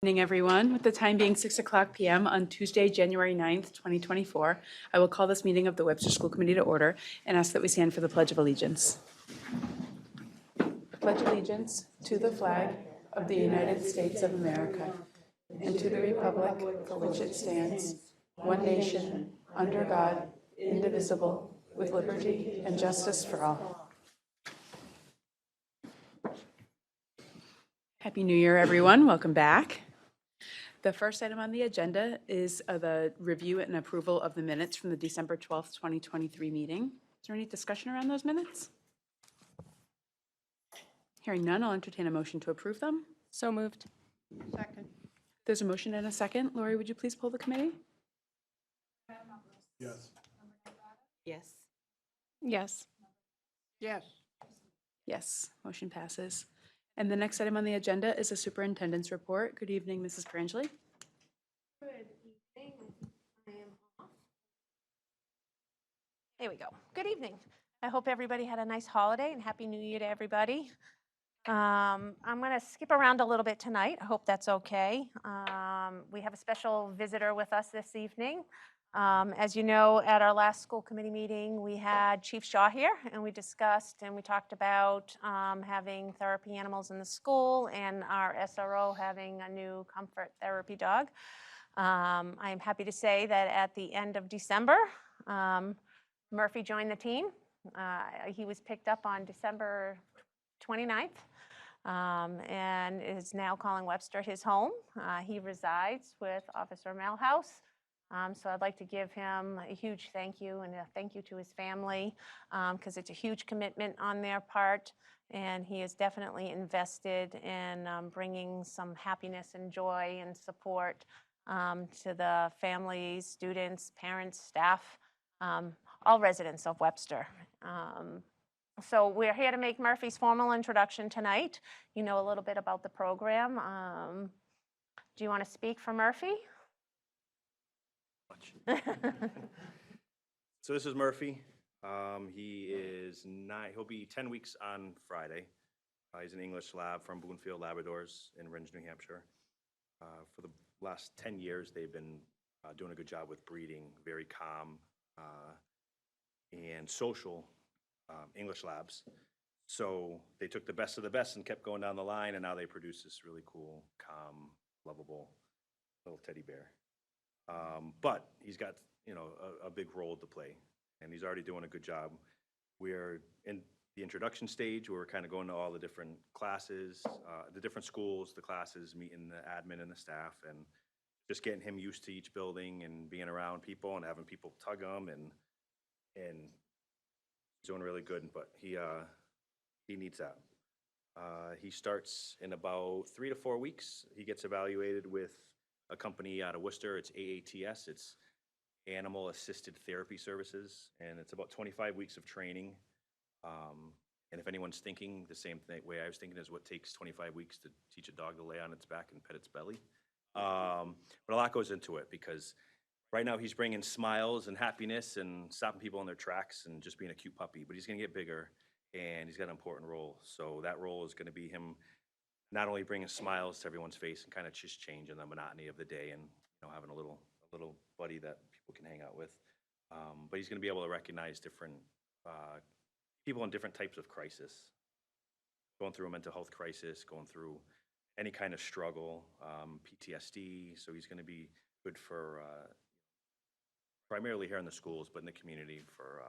Evening, everyone. With the time being 6:00 p.m. on Tuesday, January 9th, 2024, I will call this meeting of the Webster School Committee to order and ask that we stand for the Pledge of Allegiance. I pledge allegiance to the flag of the United States of America and to the republic for which it stands, one nation, under God, indivisible, with liberty and justice for all. Happy New Year, everyone. Welcome back. The first item on the agenda is the review and approval of the minutes from the December 12th, 2023 meeting. Is there any discussion around those minutes? Hearing none, I'll entertain a motion to approve them. So moved. Second. There's a motion and a second. Lori, would you please pull the committee? Yes. Yes. Yes. Yes. Yes, motion passes. And the next item on the agenda is a superintendent's report. Good evening, Mrs. Perangeli. Good evening. I am off. There we go. Good evening. I hope everybody had a nice holiday and Happy New Year to everybody. I'm going to skip around a little bit tonight. I hope that's okay. We have a special visitor with us this evening. As you know, at our last school committee meeting, we had Chief Shaw here, and we discussed and we talked about having therapy animals in the school and our SRO having a new comfort therapy dog. I'm happy to say that at the end of December, Murphy joined the team. He was picked up on December 29th and is now calling Webster his home. He resides with Officer Malhouse. So I'd like to give him a huge thank you and a thank you to his family because it's a huge commitment on their part, and he is definitely invested in bringing some happiness and joy and support to the families, students, parents, staff, all residents of Webster. So we're here to make Murphy's formal introduction tonight. You know a little bit about the program. Do you want to speak for Murphy? So this is Murphy. He'll be 10 weeks on Friday. He's an English lab from Boonfield Labradors in Ringe, New Hampshire. For the last 10 years, they've been doing a good job with breeding, very calm and social English labs. So they took the best of the best and kept going down the line, and now they produce this really cool, calm, lovable little teddy bear. But he's got, a big role to play, and he's already doing a good job. We're in the introduction stage where we're kind of going to all the different classes, the different schools, the classes, meeting the admin and the staff, and just getting him used to each building and being around people and having people tug him, and he's doing really good, but he needs that. He starts in about 3 to 4 weeks. He gets evaluated with a company out of Worcester. It's AATS. It's Animal Assisted Therapy Services, and it's about 25 weeks of training. And if anyone's thinking the same way I was thinking, is what takes 25 weeks to teach a dog to lay on its back and pet its belly. But a lot goes into it because right now he's bringing smiles and happiness and stopping people in their tracks and just being a cute puppy. But he's going to get bigger, and he's got an important role. So that role is going to be him not only bringing smiles to everyone's face and kind of just changing the monotony of the day and having a little buddy that people can hang out with, but he's going to be able to recognize different people in different types of crisis, going through a mental health crisis, going through any kind of struggle, PTSD. So he's going to be good for primarily here in the schools, but in the community for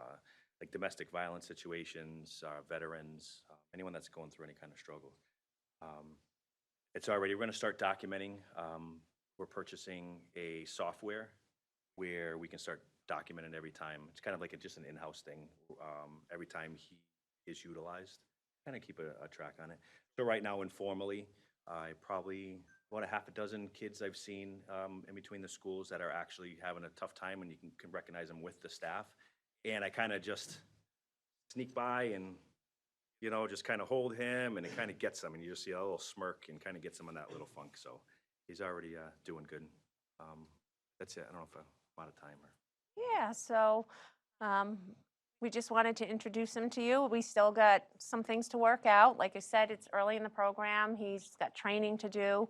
like domestic violence situations, veterans, anyone that's going through any kind of struggle. We're going to start documenting. We're purchasing a software where we can start documenting every time. It's kind of like just an in-house thing. Every time he is utilized, kind of keep a track on it. So right now, informally, probably about a half a dozen kids I've seen in between the schools that are actually having a tough time, and you can recognize them with the staff. And I kind of just sneak by and just kind of hold him, and it kind of gets him, and you just see a little smirk and kind of gets him in that little funk. So he's already doing good. That's it. I don't know if I'm out of time. Yeah, so we just wanted to introduce him to you. We still got some things to work out. Like I said, it's early in the program. He's got training to do.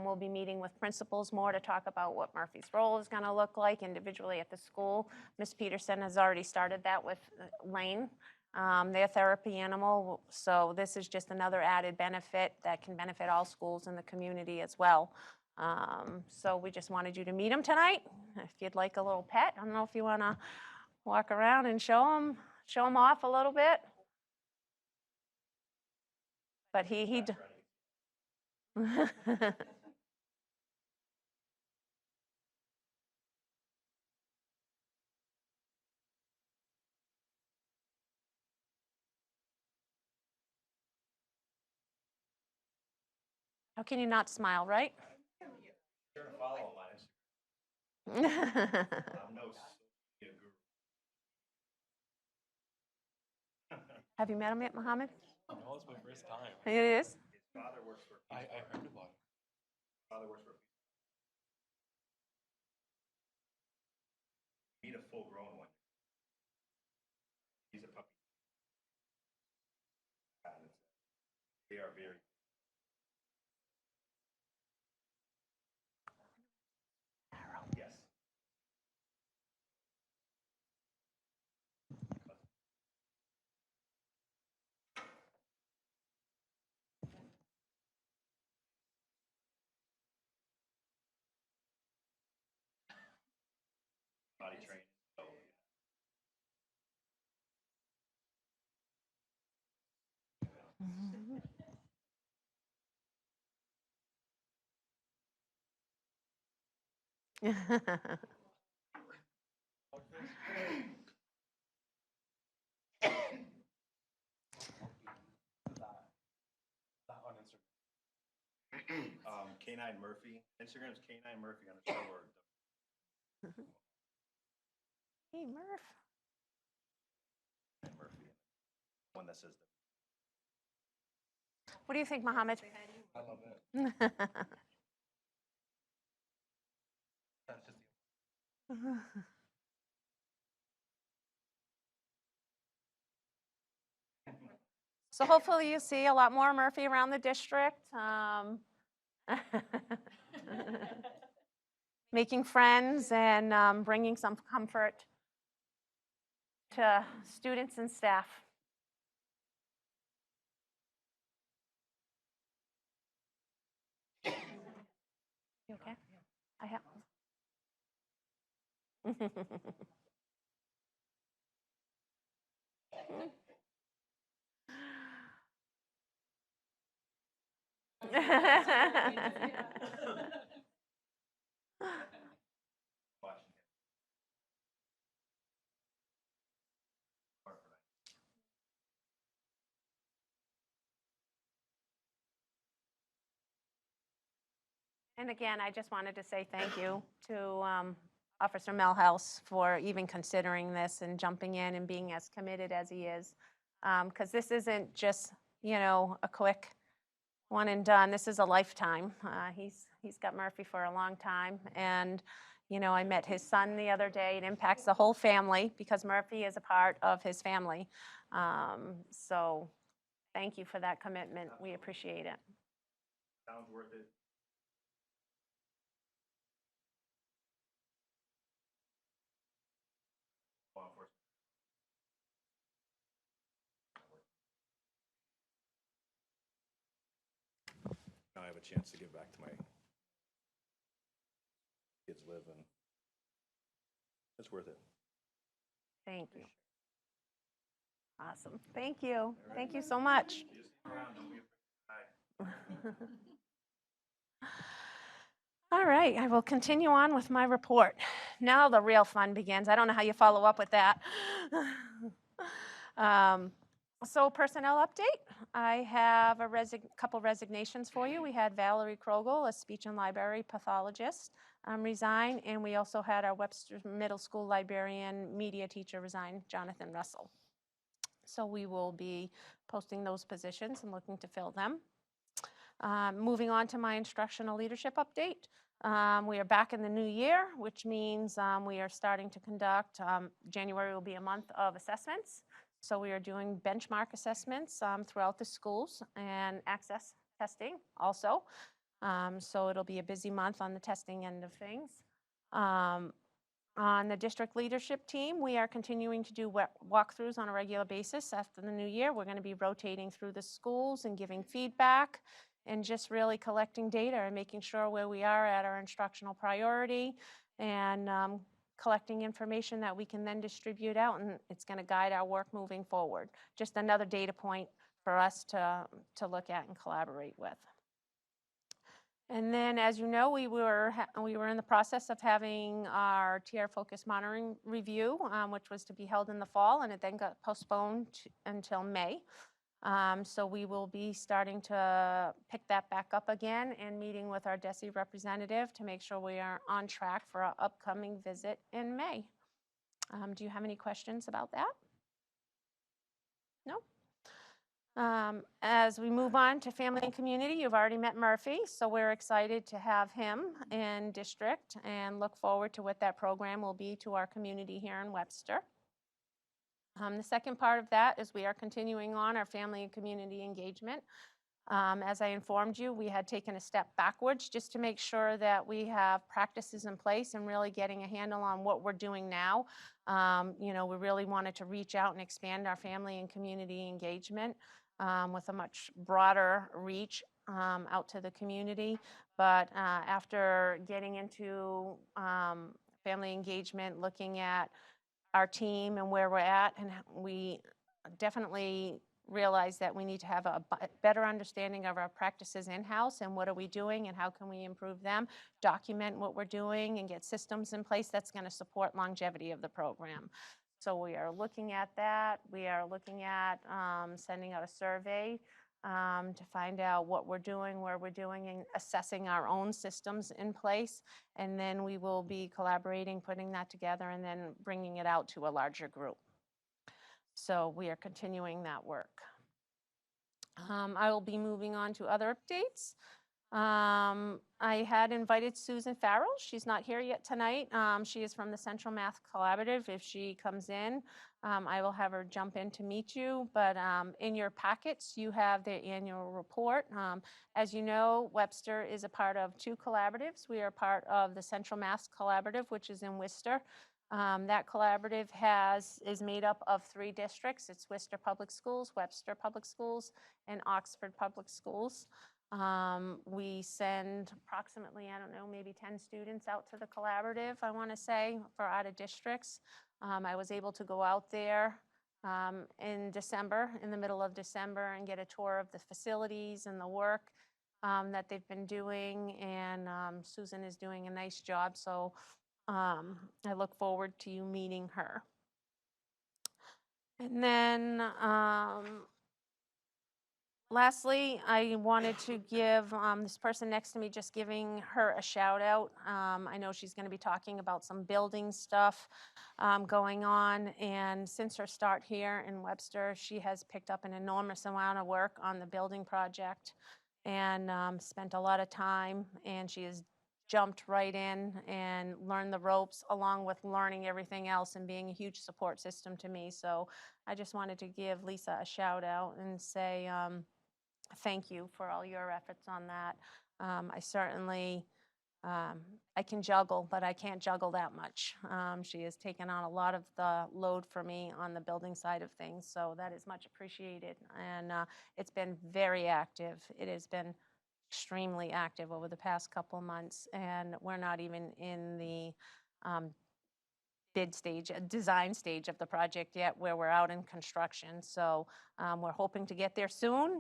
We'll be meeting with principals more to talk about what Murphy's role is going to look like individually at the school. Ms. Peterson has already started that with Lane, their therapy animal. So this is just another added benefit that can benefit all schools in the community as well. So we just wanted you to meet him tonight. If you'd like a little pet, I don't know if you want to walk around and show him off a little bit. But he How can you not smile, right? Sure to follow him on Instagram. I'm no social media guru. Have you met him yet, Mohammed? No, it's my first time. It is? His father works for. I heard about it. His father works for. Meet a full-grown one. He's a puppy. They are very. Yes. Body training. So, Not on Instagram. K9 Murphy. Instagram's K9 Murphy on the show or Hey, Murph. Murphy. One that says What do you think, Mohammed? I love it. That's just So hopefully you see a lot more Murphy around the district. Making friends and bringing some comfort to students and staff. You okay? I have. Washington. And again, I just wanted to say thank you to Officer Melhouse for even considering this and jumping in and being as committed as he is. Because this isn't just, a quick one and done. This is a lifetime. He's got Murphy for a long time. And, I met his son the other day. It impacts the whole family because Murphy is a part of his family. So thank you for that commitment. We appreciate it. Sounds worth it. Law enforcement. Now I have a chance to give back to my kids live and it's worth it. Thank you. Awesome. Thank you. Thank you so much. All right, I will continue on with my report. Now the real fun begins. I don't know how you follow up with that. So personnel update. I have a couple resignations for you. We had Valerie Krogel, a speech and library pathologist, resign, and we also had our Webster Middle School librarian media teacher resign, Jonathan Russell. So we will be posting those positions and looking to fill them. Moving on to my instructional leadership update. We are back in the new year, which means we are starting to conduct, January will be a month of assessments. So we are doing benchmark assessments throughout the schools and access testing also. So it'll be a busy month on the testing end of things. On the district leadership team, we are continuing to do walkthroughs on a regular basis after the new year. We're going to be rotating through the schools and giving feedback and just really collecting data and making sure where we are at our instructional priority and collecting information that we can then distribute out, and it's going to guide our work moving forward. Just another data point for us to look at and collaborate with. And then, as you know, we were in the process of having our TR Focus Monitoring Review, which was to be held in the fall, and it then got postponed until May. So we will be starting to pick that back up again and meeting with our DESE representative to make sure we are on track for our upcoming visit in May. Do you have any questions about that? No? As we move on to family and community, you've already met Murphy, so we're excited to have him in district and look forward to what that program will be to our community here in Webster. The second part of that is we are continuing on our family and community engagement. As I informed you, we had taken a step backwards just to make sure that we have practices in place and really getting a handle on what we're doing now. You know, we really wanted to reach out and expand our family and community engagement with a much broader reach out to the community. But after getting into family engagement, looking at our team and where we're at, and we definitely realize that we need to have a better understanding of our practices in-house and what are we doing and how can we improve them, document what we're doing and get systems in place that's going to support longevity of the program. So we are looking at that. We are looking at sending out a survey to find out what we're doing, where we're doing, and assessing our own systems in place. And then we will be collaborating, putting that together, and then bringing it out to a larger group. So we are continuing that work. I will be moving on to other updates. I had invited Susan Farrell. She's not here yet tonight. She is from the Central Math Collaborative. If she comes in, I will have her jump in to meet you. But in your packets, you have the annual report. As you know, Webster is a part of 2 collaboratives. We are part of the Central Math Collaborative, which is in Worcester. That collaborative is made up of 3 districts. It's Worcester Public Schools, Webster Public Schools, and Oxford Public Schools. We send approximately, I don't know, maybe 10 students out to the collaborative, I want to say, for out of districts. I was able to go out there in December, in the middle of December, and get a tour of the facilities and the work that they've been doing. And Susan is doing a nice job, so I look forward to you meeting her. And then lastly, I wanted to give this person next to me, just giving her a shout out. I know she's going to be talking about some building stuff going on. And since her start here in Webster, she has picked up an enormous amount of work on the building project and spent a lot of time. And she has jumped right in and learned the ropes along with learning everything else and being a huge support system to me. So I just wanted to give Lisa a shout out and say thank you for all your efforts on that. I certainly, I can juggle, but I can't juggle that much. She has taken on a lot of the load for me on the building side of things, so that is much appreciated. And it's been very active. It has been extremely active over the past couple months, and we're not even in the bid stage, design stage of the project yet, where we're out in construction. So we're hoping to get there soon,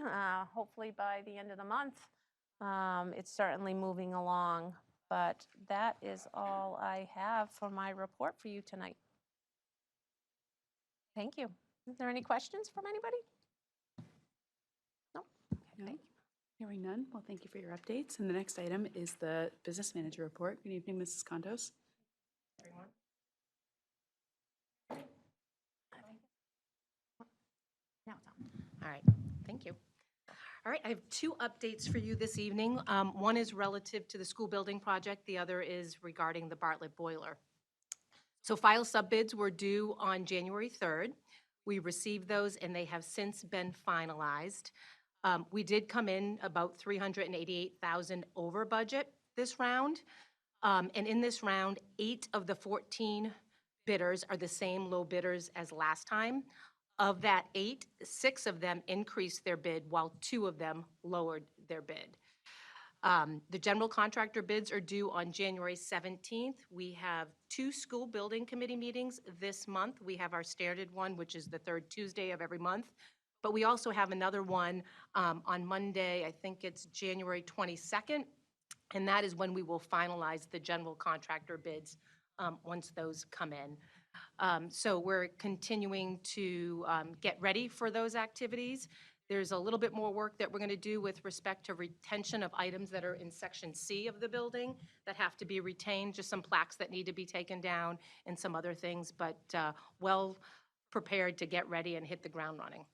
hopefully by the end of the month. It's certainly moving along, but that is all I have for my report for you tonight. Thank you. Is there any questions from anybody? No? No? Hearing none, well, thank you for your updates. And the next item is the business manager report. Good evening, Mrs. Condos. Everyone. Now it's on. All right, thank you. All right, I have two updates for you this evening. One is relative to the school building project, the other is regarding the Bartlett boiler. So file subbids were due on January 3rd. We received those and they have since been finalized. We did come in about $388,000 over budget this round. And in this round, 8 of the 14 bidders are the same low bidders as last time. Of that 8, 6 of them increased their bid while 2 of them lowered their bid. The general contractor bids are due on January 17th. We have 2 school building committee meetings this month. We have our standard one, which is the 3rd Tuesday of every month. But we also have another one on Monday, I think it's January 22nd. And that is when we will finalize the general contractor bids once those come in. So we're continuing to get ready for those activities. There's a little bit more work that we're going to do with respect to retention of items that are in Section C of the building that have to be retained, just some plaques that need to be taken down and some other things, but well prepared to get ready and hit the ground running.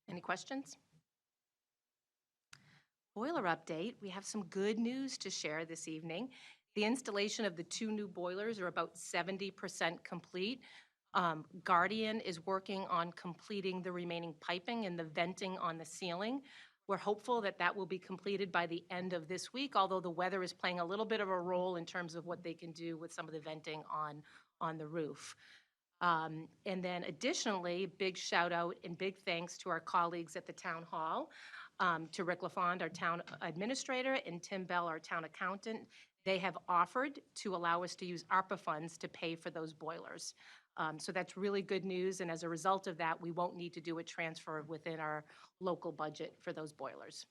Any questions? Boiler update, we have some good news to share this evening. The installation of the 2 new boilers are about 70% complete. Guardian is working on completing the remaining piping and the venting on the ceiling. We're hopeful that that will be completed by the end of this week, although the weather is playing a little bit of a role in terms of what they can do with some of the venting on the roof. And then additionally, big shout out and big thanks to our colleagues at the town hall, to Rick LaFond, our town administrator, and Tim Bell, our town accountant. They have offered to allow us to use ARPA funds to pay for those boilers. So that's really good news, and as a result of that, we won't need to do a transfer within our local budget for those boilers.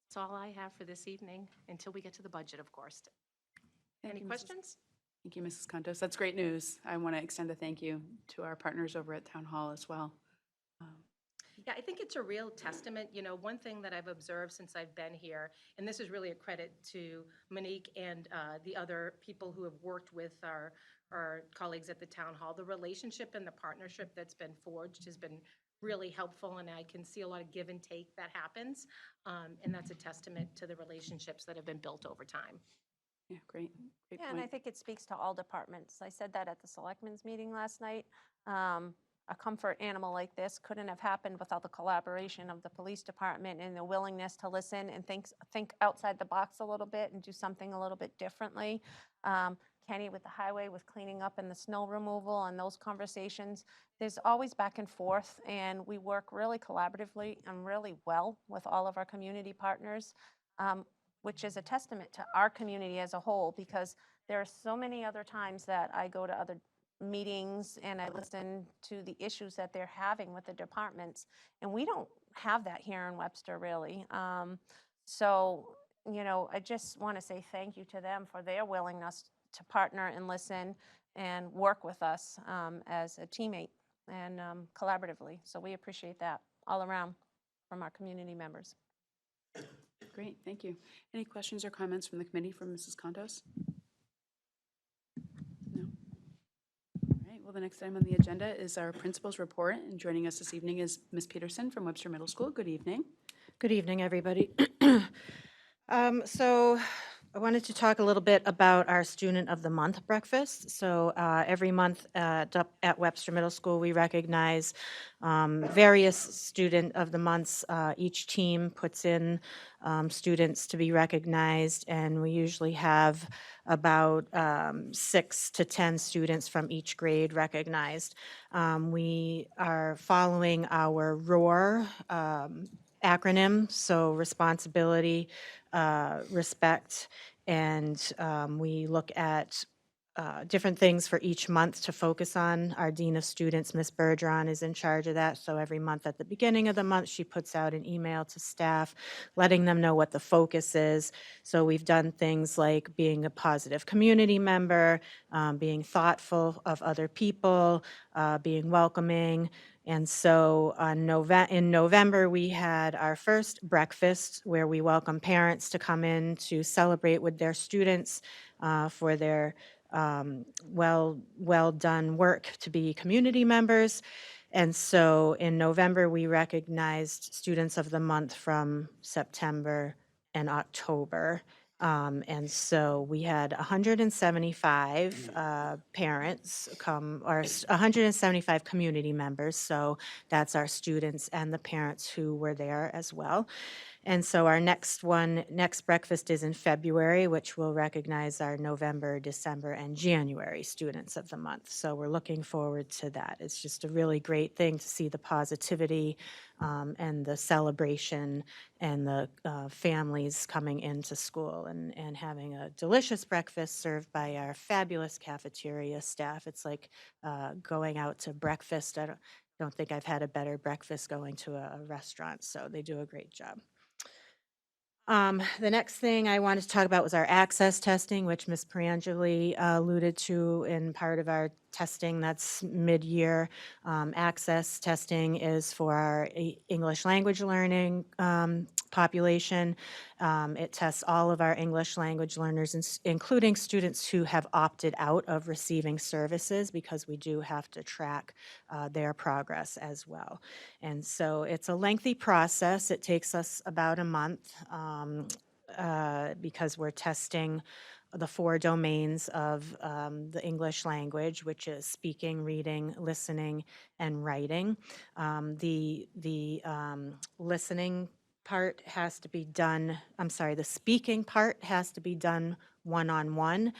That's all I have for this evening, until we get to the budget, of course. Any questions? Thank you, Mrs. Contos. That's great news. I want to extend a thank you to our partners over at Town Hall as well. Yeah, I think it's a real testament. You know, one thing that I've observed since I've been here, and this is really a credit to Monique and the other people who have worked with our colleagues at the town hall, the relationship and the partnership that's been forged has been really helpful, and I can see a lot of give and take that happens, and that's a testament to the relationships that have been built over time. Yeah, great. Great Yeah, and I point. think it speaks to all departments. I said that at the selectmen's meeting last night. A comfort animal like this couldn't have happened without the collaboration of the police department and the willingness to listen and think outside the box a little bit and do something a little bit differently. Kenny with the highway with cleaning up and the snow removal and those conversations. There's always back and forth, and we work really collaboratively and really well with all of our community partners, which is a testament to our community as a whole, because there are so many other times that I go to other meetings and I listen to the issues that they're having with the departments, and we don't have that here in Webster, really. So, you know, I just want to say thank you to them for their willingness to partner and listen and work with us as a teammate and collaboratively. So we appreciate that all around from our community members. Great, thank you. Any questions or comments from the committee from Mrs. Contos? No? All right, well, the next item on the agenda is our principal's report, and joining us this evening is Ms. Peterson from Webster Middle School. Good evening. Good evening, everybody. So I wanted to talk a little bit about our Student of the Month breakfast. So every month at Webster Middle School, we recognize various Student of the Months. Each team puts in students to be recognized, and we usually have about 6 to 10 students from each grade recognized. We are following our ROAR acronym, so responsibility, respect, and we look at different things for each month to focus on. Our Dean of Students, Ms. Bergeron, is in charge of that, so every month at the beginning of the month, she puts out an email to staff letting them know what the focus is. So we've done things like being a positive community member, being thoughtful of other people, being welcoming. And so in November, we had our first breakfast where we welcome parents to come in to celebrate with their students for their well done work to be community members. And so in November, we recognized Students of the Month from September and October. And so we had 175 parents come, or 175 community members. So that's our students and the parents who were there as well. And so our next breakfast is in February, which will recognize our November, December, and January Students of the Month. So we're looking forward to that. It's just a really great thing to see the positivity and the celebration and the families coming into school and having a delicious breakfast served by our fabulous cafeteria staff. It's like going out to breakfast. I don't think I've had a better breakfast going to a restaurant, so they do a great job. The next thing I wanted to talk about was our access testing, which Ms. Perangeli alluded to in part of our testing that's mid-year. Access testing is for our English language learning population. It tests all of our English language learners, including students who have opted out of receiving services, because we do have to track their progress as well. And so it's a lengthy process. It takes us about a month because we're testing the 4 domains of the English language, which is speaking, reading, listening, and writing. The listening part has to be done, the speaking part has to be done one-on-one,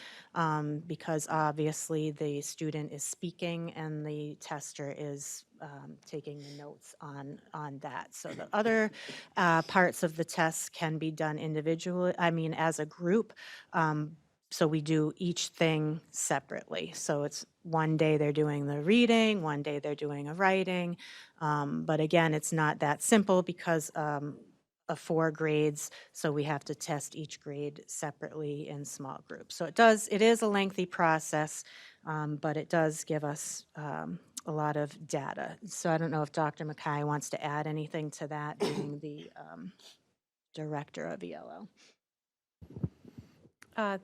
because obviously the student is speaking and the tester is taking the notes on that. So the other parts of the test can be done individually, as a group. So we do each thing separately. So it's one day they're doing the reading, one day they're doing a writing. But again, it's not that simple because of 4 grades, so we have to test each grade separately in small groups. So it is a lengthy process, but it does give us a lot of data. So I don't know if Dr. Mackay wants to add anything to that, being the director of ELL.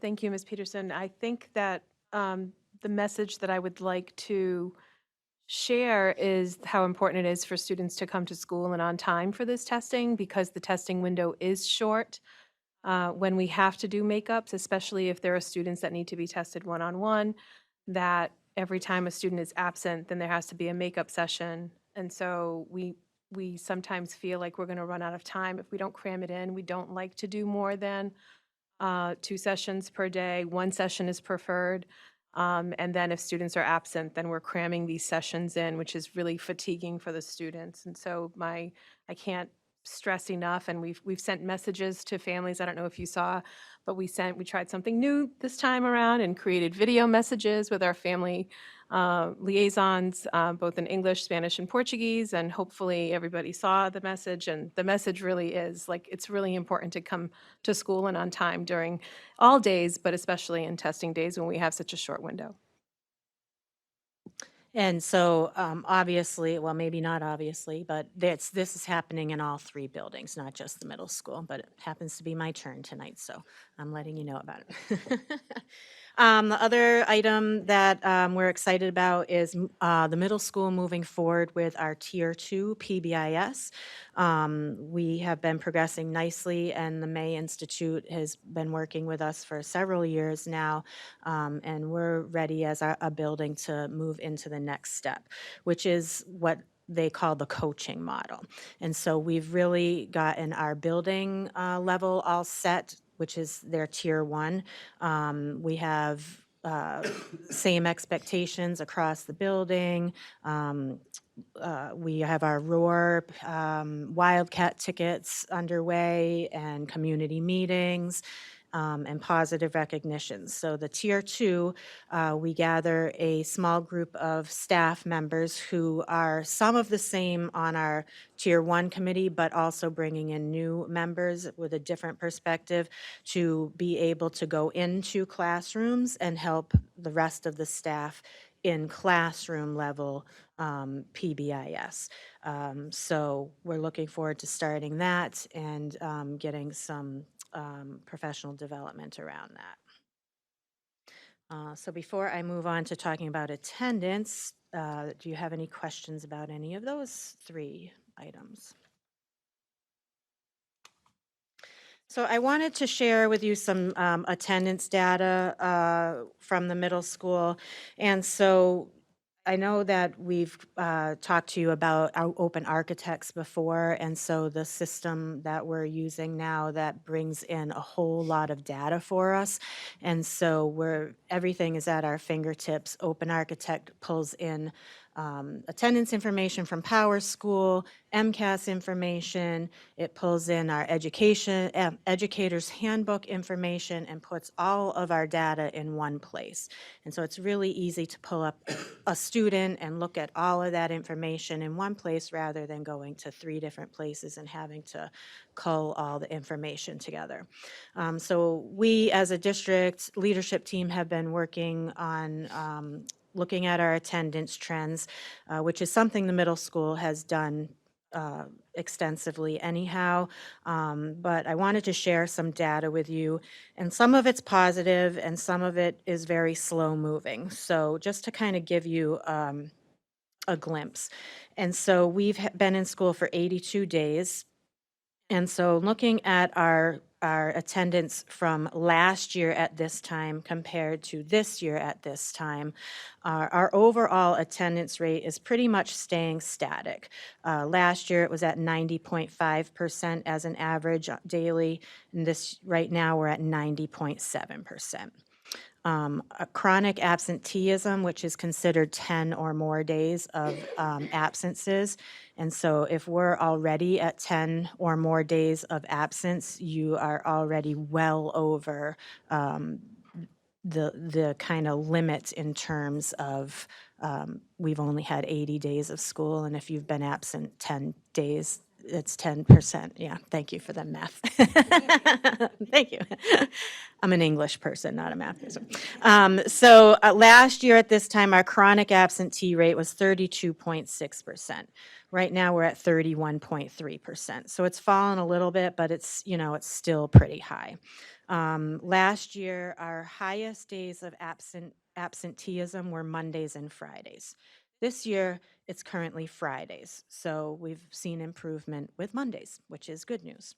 Thank you, Ms. Peterson. I think that the message that I would like to share is how important it is for students to come to school and on time for this testing, because the testing window is short. When we have to do makeups, especially if there are students that need to be tested one-on-one, that every time a student is absent, then there has to be a makeup session. And so we sometimes feel like we're going to run out of time if we don't cram it in. We don't like to do more than 2 sessions per day. 1 session is preferred. And then if students are absent, then we're cramming these sessions in, which is really fatiguing for the students. And so I can't stress enough, and we've sent messages to families. I don't know if you saw, but we tried something new this time around and created video messages with our family liaisons, both in English, Spanish, and Portuguese, and hopefully everybody saw the message. And the message really is, like, it's really important to come to school and on time during all days, but especially in testing days when we have such a short window. And so obviously, well, maybe not obviously, but this is happening in all 3 buildings, not just the middle school, but it happens to be my turn tonight, so I'm letting you know about it. The other item that we're excited about is the middle school moving forward with our Tier 2 PBIS. We have been progressing nicely, and the May Institute has been working with us for several years now, and we're ready as a building to move into the next step, which is what they call the coaching model. And so we've really gotten our building level all set, which is their Tier 1. We have same expectations across the building. We have our ROAR Wildcat tickets underway and community meetings. And positive recognitions. So the Tier 2, we gather a small group of staff members who are some of the same on our Tier 1 committee, but also bringing in new members with a different perspective to be able to go into classrooms and help the rest of the staff in classroom level PBIS. So we're looking forward to starting that and getting some professional development around that. So before I move on to talking about attendance, do you have any questions about any of those 3 items? So I wanted to share with you some attendance data from the middle school. And so I know that we've talked to you about our open architects before, and so the system that we're using now that brings in a whole lot of data for us. And so everything is at our fingertips. Open Architect pulls in attendance information from Power School, MCAS information. It pulls in our educators handbook information and puts all of our data in one place. And so it's really easy to pull up a student and look at all of that information in one place rather than going to 3 different places and having to cull all the information together. So we, as a district leadership team, have been working on looking at our attendance trends, which is something the middle school has done extensively anyhow. But I wanted to share some data with you, and some of it's positive and some of it is very slow moving. So just to kind of give you a glimpse. And so we've been in school for 82 days. And so looking at our attendance from last year at this time compared to this year at this time, our overall attendance rate is pretty much staying static. Last year it was at 90.5% as an average daily, and right now we're at 90.7%. A chronic absenteeism, which is considered 10 or more days of absences. And so if we're already at 10 or more days of absence, you are already well over the kind of limit in terms of we've only had 80 days of school, and if you've been absent 10 days, it's 10%. Yeah, thank you for the math. Thank you. I'm an English person, not a math person. So last year at this time, our chronic absentee rate was 32.6%. Right now, we're at 31.3%. So it's fallen a little bit, but it's still pretty high. Last year, our highest days of absenteeism were Mondays and Fridays. This year, it's currently Fridays. So we've seen improvement with Mondays, which is good news.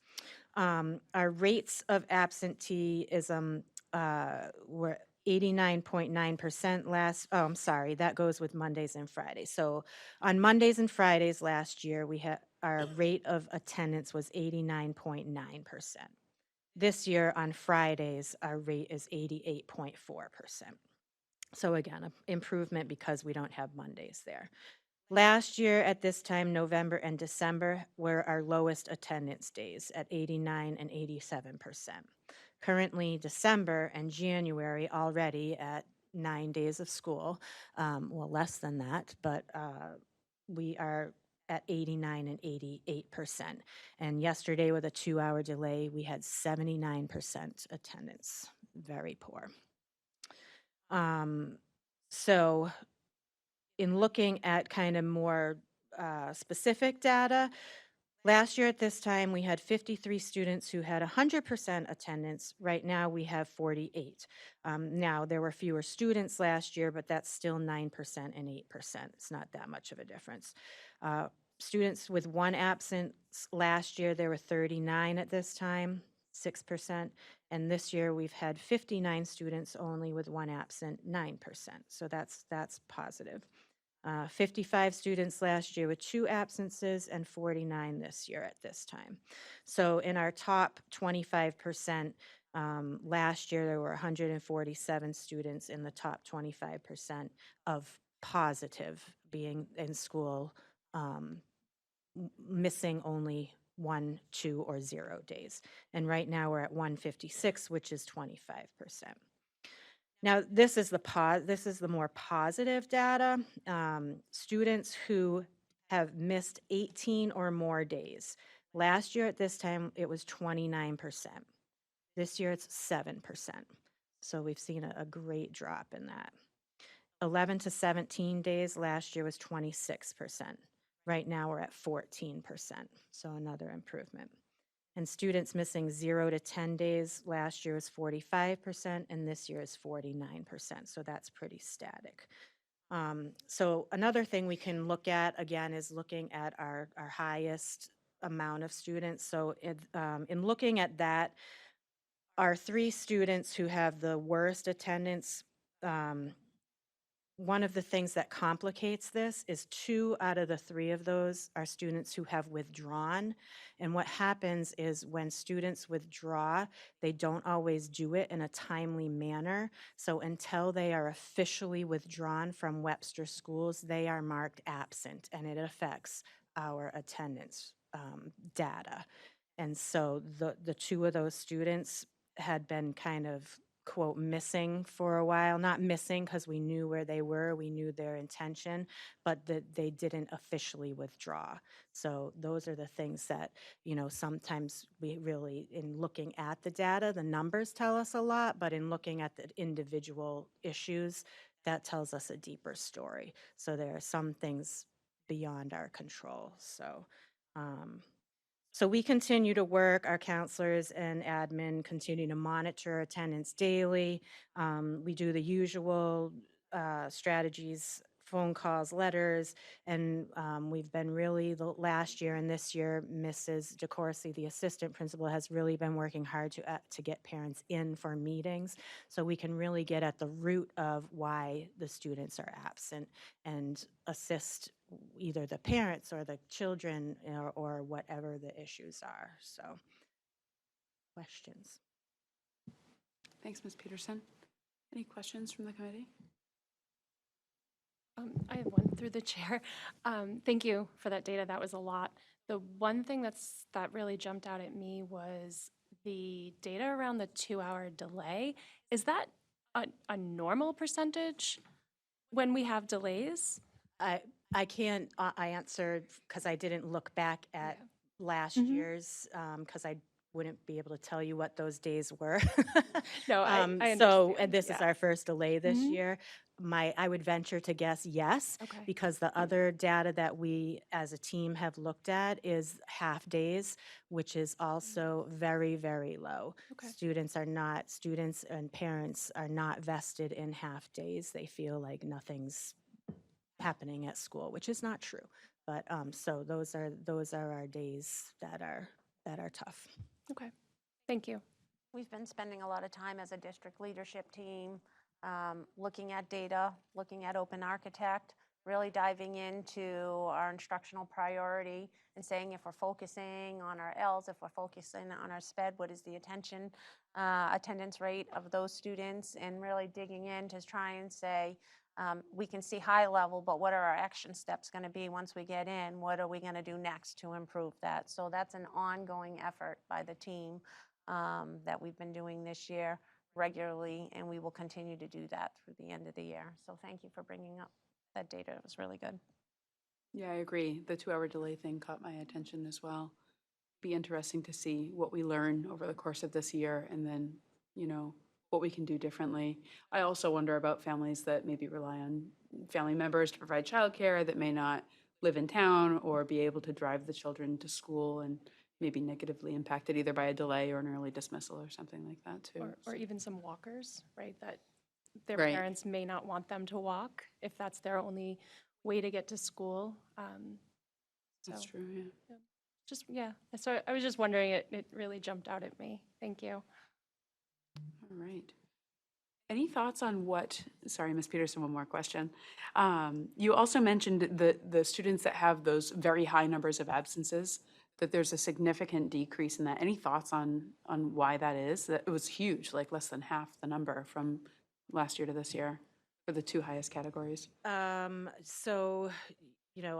Our rates of absenteeism were 89.9% I'm sorry, that goes with Mondays and Fridays. So on Mondays and Fridays last year, our rate of attendance was 89.9%. This year on Fridays, our rate is 88.4%. So again, an improvement because we don't have Mondays there. Last year at this time, November and December were our lowest attendance days at 89 and 87%. Currently, December and January already at 9 days of school, well, less than that, but we are at 89 and 88%. And yesterday, with a 2-hour delay, we had 79% attendance. Very poor. So in looking at kind of more specific data, last year at this time, we had 53 students who had 100% attendance. Right now, we have 48. Now, there were fewer students last year, but that's still 9% and 8%. It's not that much of a difference. Students with one absence last year, there were 39 at this time, 6%. And this year, we've had 59 students only with one absent, 9%. So that's positive. 55 students last year with 2 absences and 49 this year at this time. So in our top 25%, last year there were 147 students in the top 25% of positive being in school, missing only 1, 2, or 0 days. And right now we're at 156, which is 25%. Now, this is the more positive data. Students who have missed 18 or more days. Last year at this time, it was 29%. This year, it's 7%. So we've seen a great drop in that. 11 to 17 days last year was 26%. Right now, we're at 14%. So another improvement. And students missing 0 to 10 days last year was 45%, and this year is 49%. So that's pretty static. So another thing we can look at, again, is looking at our highest amount of students. So in looking at that, our 3 students who have the worst attendance, one of the things that complicates this is 2 out of the 3 of those are students who have withdrawn. And what happens is when students withdraw, they don't always do it in a timely manner. So until they are officially withdrawn from Webster schools, they are marked absent, and it affects our attendance data. And so the 2 of those students had been kind of, quote, missing for a while, not missing because we knew where they were, we knew their intention, but that they didn't officially withdraw. So those are the things that, sometimes we really, in looking at the data, the numbers tell us a lot, but in looking at the individual issues, that tells us a deeper story. So there are some things beyond our control. So we continue to work, our counselors and admin continue to monitor attendance daily. We do the usual strategies, phone calls, letters, and we've been really, the last year and this year, Mrs. DeCourcy, the assistant principal, has really been working hard to get parents in for meetings so we can really get at the root of why the students are absent and assist either the parents or the children or whatever the issues are. So, questions? Thanks, Ms. Peterson. Any questions from the committee? I have one through the chair. Thank you for that data. That was a lot. The one thing that really jumped out at me was the data around the 2-hour delay. Is that a normal percentage when we have delays? I can't answer because I didn't look back at last year's because I wouldn't be able to tell you what those days were. No, I So, understand, and this is yeah. our first delay this year. I would venture to guess yes, Okay. because the other data that we as a team have looked at is half days, which is also very, very low. Okay. Students and parents are not vested in half days. They feel like nothing's happening at school, which is not true. But so those are our days that are tough. Okay. Thank you. We've been spending a lot of time as a district leadership team, looking at data, looking at open architect, really diving into our instructional priority and saying if we're focusing on our Ls, if we're focusing on our SPED, what is the attendance rate of those students, and really digging in to try and say, we can see high level, but what are our action steps going to be once we get in? What are we going to do next to improve that? So that's an ongoing effort by the team that we've been doing this year regularly, and we will continue to do that through the end of the year. So thank you for bringing up that data. It was really good. Yeah, I agree. The 2-hour delay thing caught my attention as well. Be interesting to see what we learn over the course of this year and then, what we can do differently. I also wonder about families that maybe rely on family members to provide childcare that may not live in town or be able to drive the children to school and maybe negatively impacted either by a delay or an early dismissal or something like that too. Or even some walkers, right? That their Right. parents may not want them to walk if that's their only way to get to school. That's So, true, yeah. Just, yeah. So I was just wondering, it really jumped out at me. Thank you. All right. Any thoughts on sorry, Ms. Peterson, one more question. You also mentioned the students that have those very high numbers of absences, that there's a significant decrease in that. Any thoughts on why that is? That it was huge, like less than half the number from last year to this year for the 2 highest categories. So,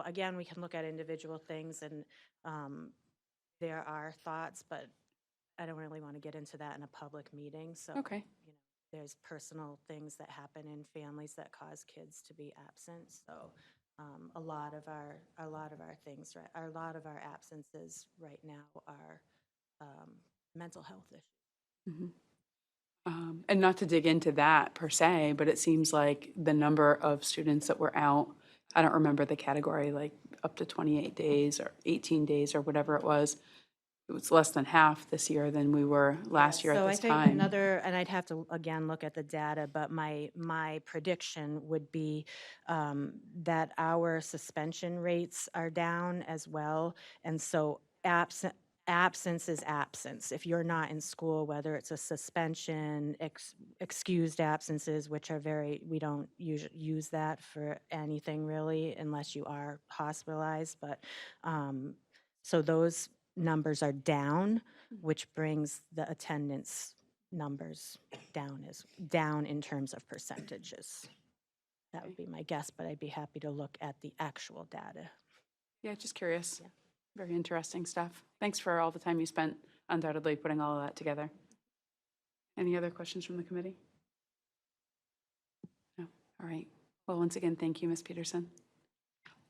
again, we can look at individual things and there are thoughts, but I don't really want to get into that in a public meeting. So, Okay. there's personal things that happen in families that cause kids to be absent. So, a lot of our absences right now are mental health issues. And not to dig into that per se, but it seems like the number of students that were out, I don't remember the category, like up to 28 days or 18 days or whatever it was it was less than half this year than we were last year at this So I time. think another, and I'd have to, again, look at the data, but my prediction would be that our suspension rates are down as well. And so absence is absence. If you're not in school, whether it's a suspension, excused absences, which are we don't usually use that for anything really unless you are hospitalized. But so those numbers are down, which brings the attendance numbers down in terms of percentages. That would be my guess, but I'd be happy to look at the actual data. Yeah, just curious. Very interesting stuff. Thanks for all the time you spent undoubtedly putting all of that together. Any other questions from the committee? No? All right. Well, once again, thank you, Ms. Peterson.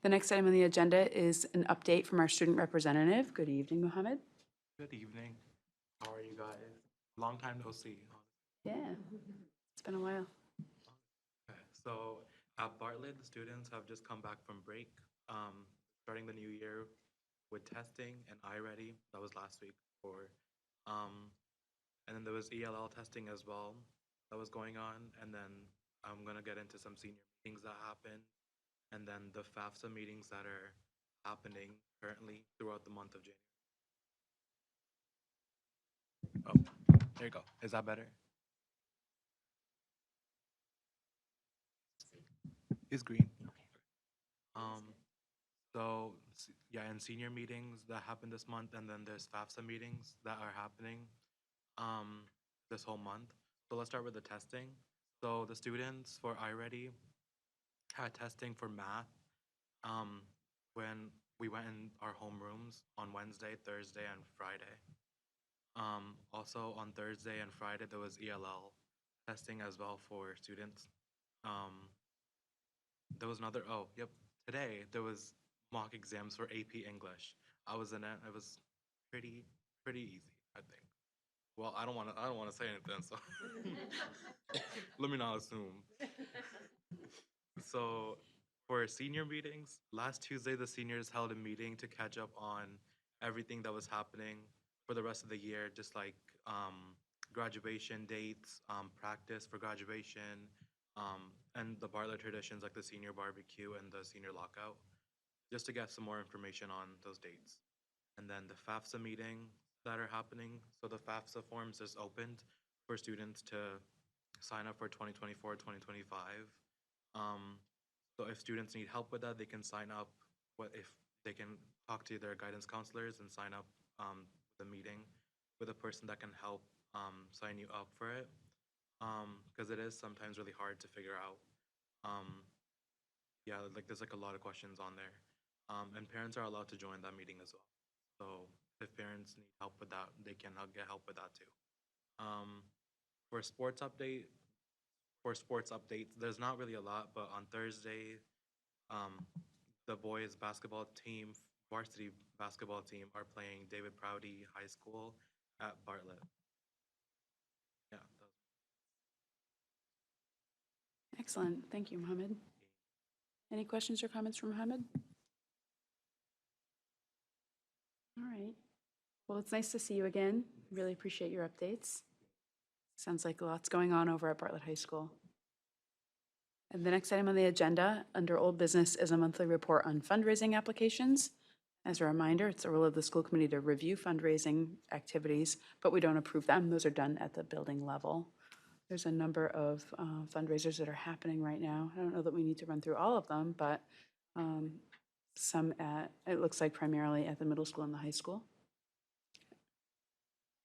The next item on the agenda is an update from our student representative. Good evening, Mohammed. Good evening. How are you guys? Long time no see. Yeah, it's been a while. Okay, so at Bartlett, the students have just come back from break, starting the new year with testing and iReady. That was last week. And then there was ELL testing as well that was going on. And then I'm gonna get into some senior meetings that happened, and then the FAFSA meetings that are happening currently throughout the month of January. Oh, there you go. Is that better? It's green. So yeah, and senior meetings that happened this month, and then there's FAFSA meetings that are happening this whole month. So let's start with the testing. So the students for iReady had testing for math when we went in our homerooms on Wednesday, Thursday, and Friday. Also on Thursday and Friday, there was ELL testing as well for students. There was another, oh, yep, today there was mock exams for AP English. I was in it. It was pretty easy, I think. Well, I don't want to say anything, so let me not assume. So for senior meetings, last Tuesday the seniors held a meeting to catch up on everything that was happening for the rest of the year, just like graduation dates, practice for graduation, and the Bartlett traditions like the senior barbecue and the senior lockout, just to get some more information on those dates. And then the FAFSA meeting that are happening. So the FAFSA forms just opened for students to sign up for 2024, 2025. So if students need help with that, they can sign up. If they can talk to their guidance counselors and sign up the meeting with a person that can help sign you up for it, because it is sometimes really hard to figure out. Yeah, like there's like a lot of questions on there, and parents are allowed to join that meeting as well. So if parents need help with that, they can get help with that too. For sports updates, there's not really a lot, but on Thursday, the boys basketball team, varsity basketball team, are playing David Prouty High School at Bartlett. Yeah. Excellent. Thank you, Mohammed. Any questions or comments from Mohammed? All right. Well, it's nice to see you again. Really appreciate your updates. Sounds like lots going on over at Bartlett High School. And the next item on the agenda, under old business, is a monthly report on fundraising applications. As a reminder, it's the role of the school committee to review fundraising activities, but we don't approve them. Those are done at the building level. There's a number of fundraisers that are happening right now. I don't know that we need to run through all of them, but some it looks like primarily at the middle school and the high school.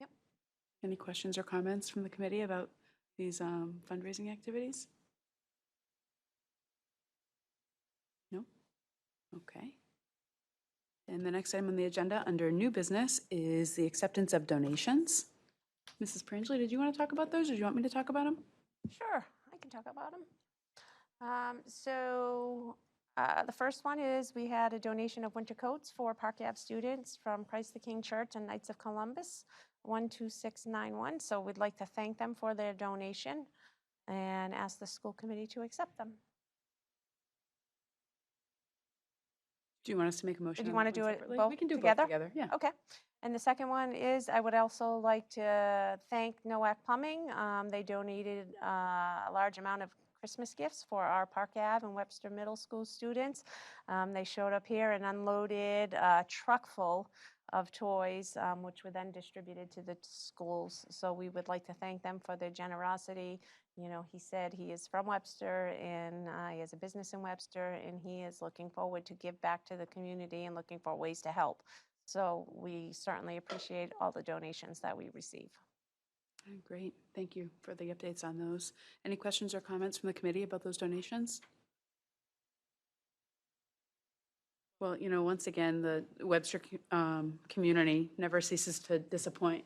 Yep. Any questions or comments from the committee about these fundraising activities? No? Okay. And the next item on the agenda under new business is the acceptance of donations. Mrs. Prangley, did you want to talk about those or do you want me to talk about them? Sure, I can talk about them. The first one is we had a donation of winter coats for Park Ave students from Christ the King Church and Knights of Columbus, 12691. So we'd like to thank them for their donation and ask the school committee to accept them. Do you want us to make a motion? Do you on want that to one do it separately? both We can do together? both together, yeah. Okay. And the second one is, I would also like to thank Nowak Plumbing. They donated a large amount of Christmas gifts for our Park Ave and Webster Middle School students. They showed up here and unloaded a truck full of toys, which were then distributed to the schools. So we would like to thank them for their generosity. You know, he said he is from Webster and he has a business in Webster, and he is looking forward to give back to the community and looking for ways to help. So we certainly appreciate all the donations that we receive. Great, thank you for the updates on those. Any questions or comments from the committee about those donations? Well, you know, once again, the Webster community never ceases to disappoint,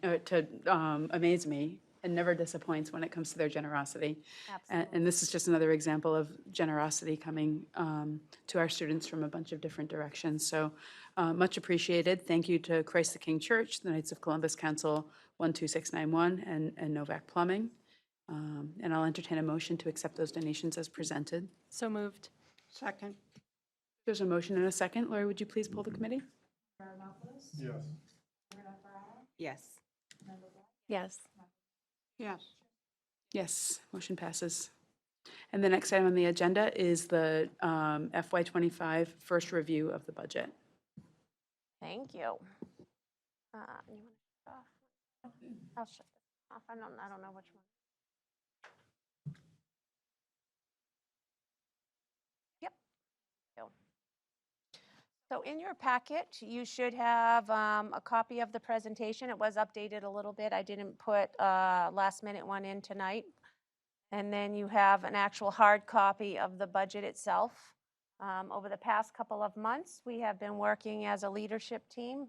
amaze me, and never disappoints when it comes to their generosity. And this is just another example of generosity coming to our students from a bunch of different directions. So much appreciated. Thank you to Christ the King Church, the Knights of Columbus Council 12691, and Novak Plumbing. And I'll entertain a motion to accept those donations as presented. So moved. Second. There's a motion and a second. Lori, would you please poll the committee? Yes. Yes. Yes. Yes. Yes, motion passes. And the next item on the agenda is the FY25 first review of the budget. Thank you. You want to shut off? I'll shut this off. I don't know which one. Yep. So in your packet, you should have a copy of the presentation. It was updated a little bit. I didn't put a last minute one in tonight. And then you have an actual hard copy of the budget itself. Over the past couple of months, we have been working as a leadership team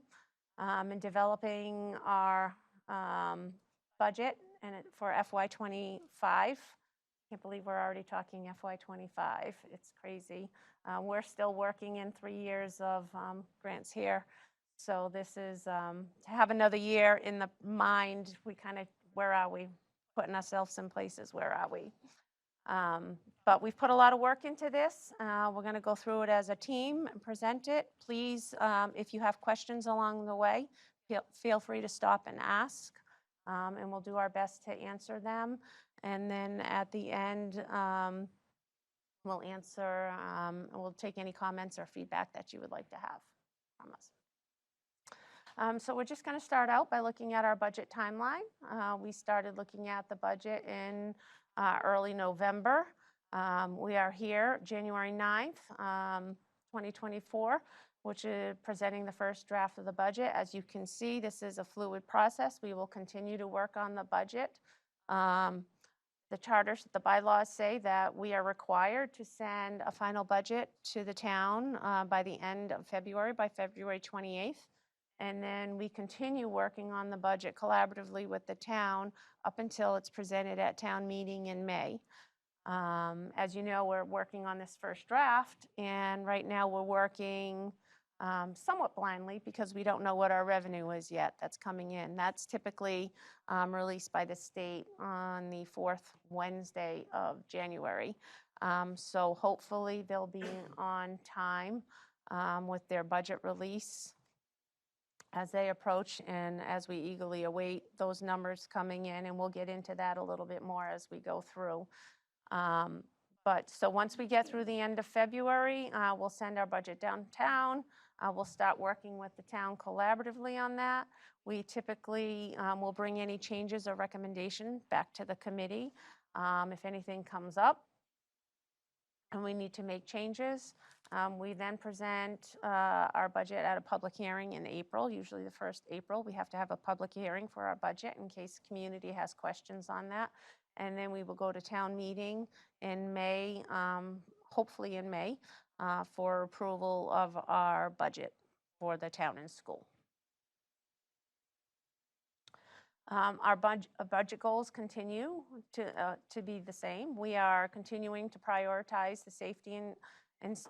in developing our budget for FY25. Can't believe we're already talking FY25. It's crazy. We're still working in 3 years of grants here. So this is, to have another year in the mind, we kind of, where are we? Putting ourselves in places, where are we? But we've put a lot of work into this. We're going to go through it as a team and present it. Please, if you have questions along the way, feel free to stop and ask, and we'll do our best to answer them. And then at the end, we'll answer, we'll take any comments or feedback that you would like to have from us. So we're just going to start out by looking at our budget timeline. We started looking at the budget in early November. We are here January 9th, 2024, which is presenting the first draft of the budget. As you can see, this is a fluid process. We will continue to work on the budget. The charters, the bylaws say that we are required to send a final budget to the town by the end of February, by February 28th. And then we continue working on the budget collaboratively with the town up until it's presented at town meeting in May. As you know, we're working on this first draft, and right now we're working somewhat blindly because we don't know what our revenue is yet that's coming in. That's typically released by the state on the 4th Wednesday of January. So hopefully they'll be on time with their budget release as they approach and as we eagerly await those numbers coming in, and we'll get into that a little bit more as we go through. But so once we get through the end of February, we'll send our budget downtown. We'll start working with the town collaboratively on that. We typically will bring any changes or recommendation back to the committee if anything comes up and we need to make changes. We then present our budget at a public hearing in April, usually the first April. We have to have a public hearing for our budget in case community has questions on that. And then we will go to town meeting in May, hopefully in May, for approval of our budget for the town and school. Our budget goals continue to be the same. We are continuing to prioritize the safety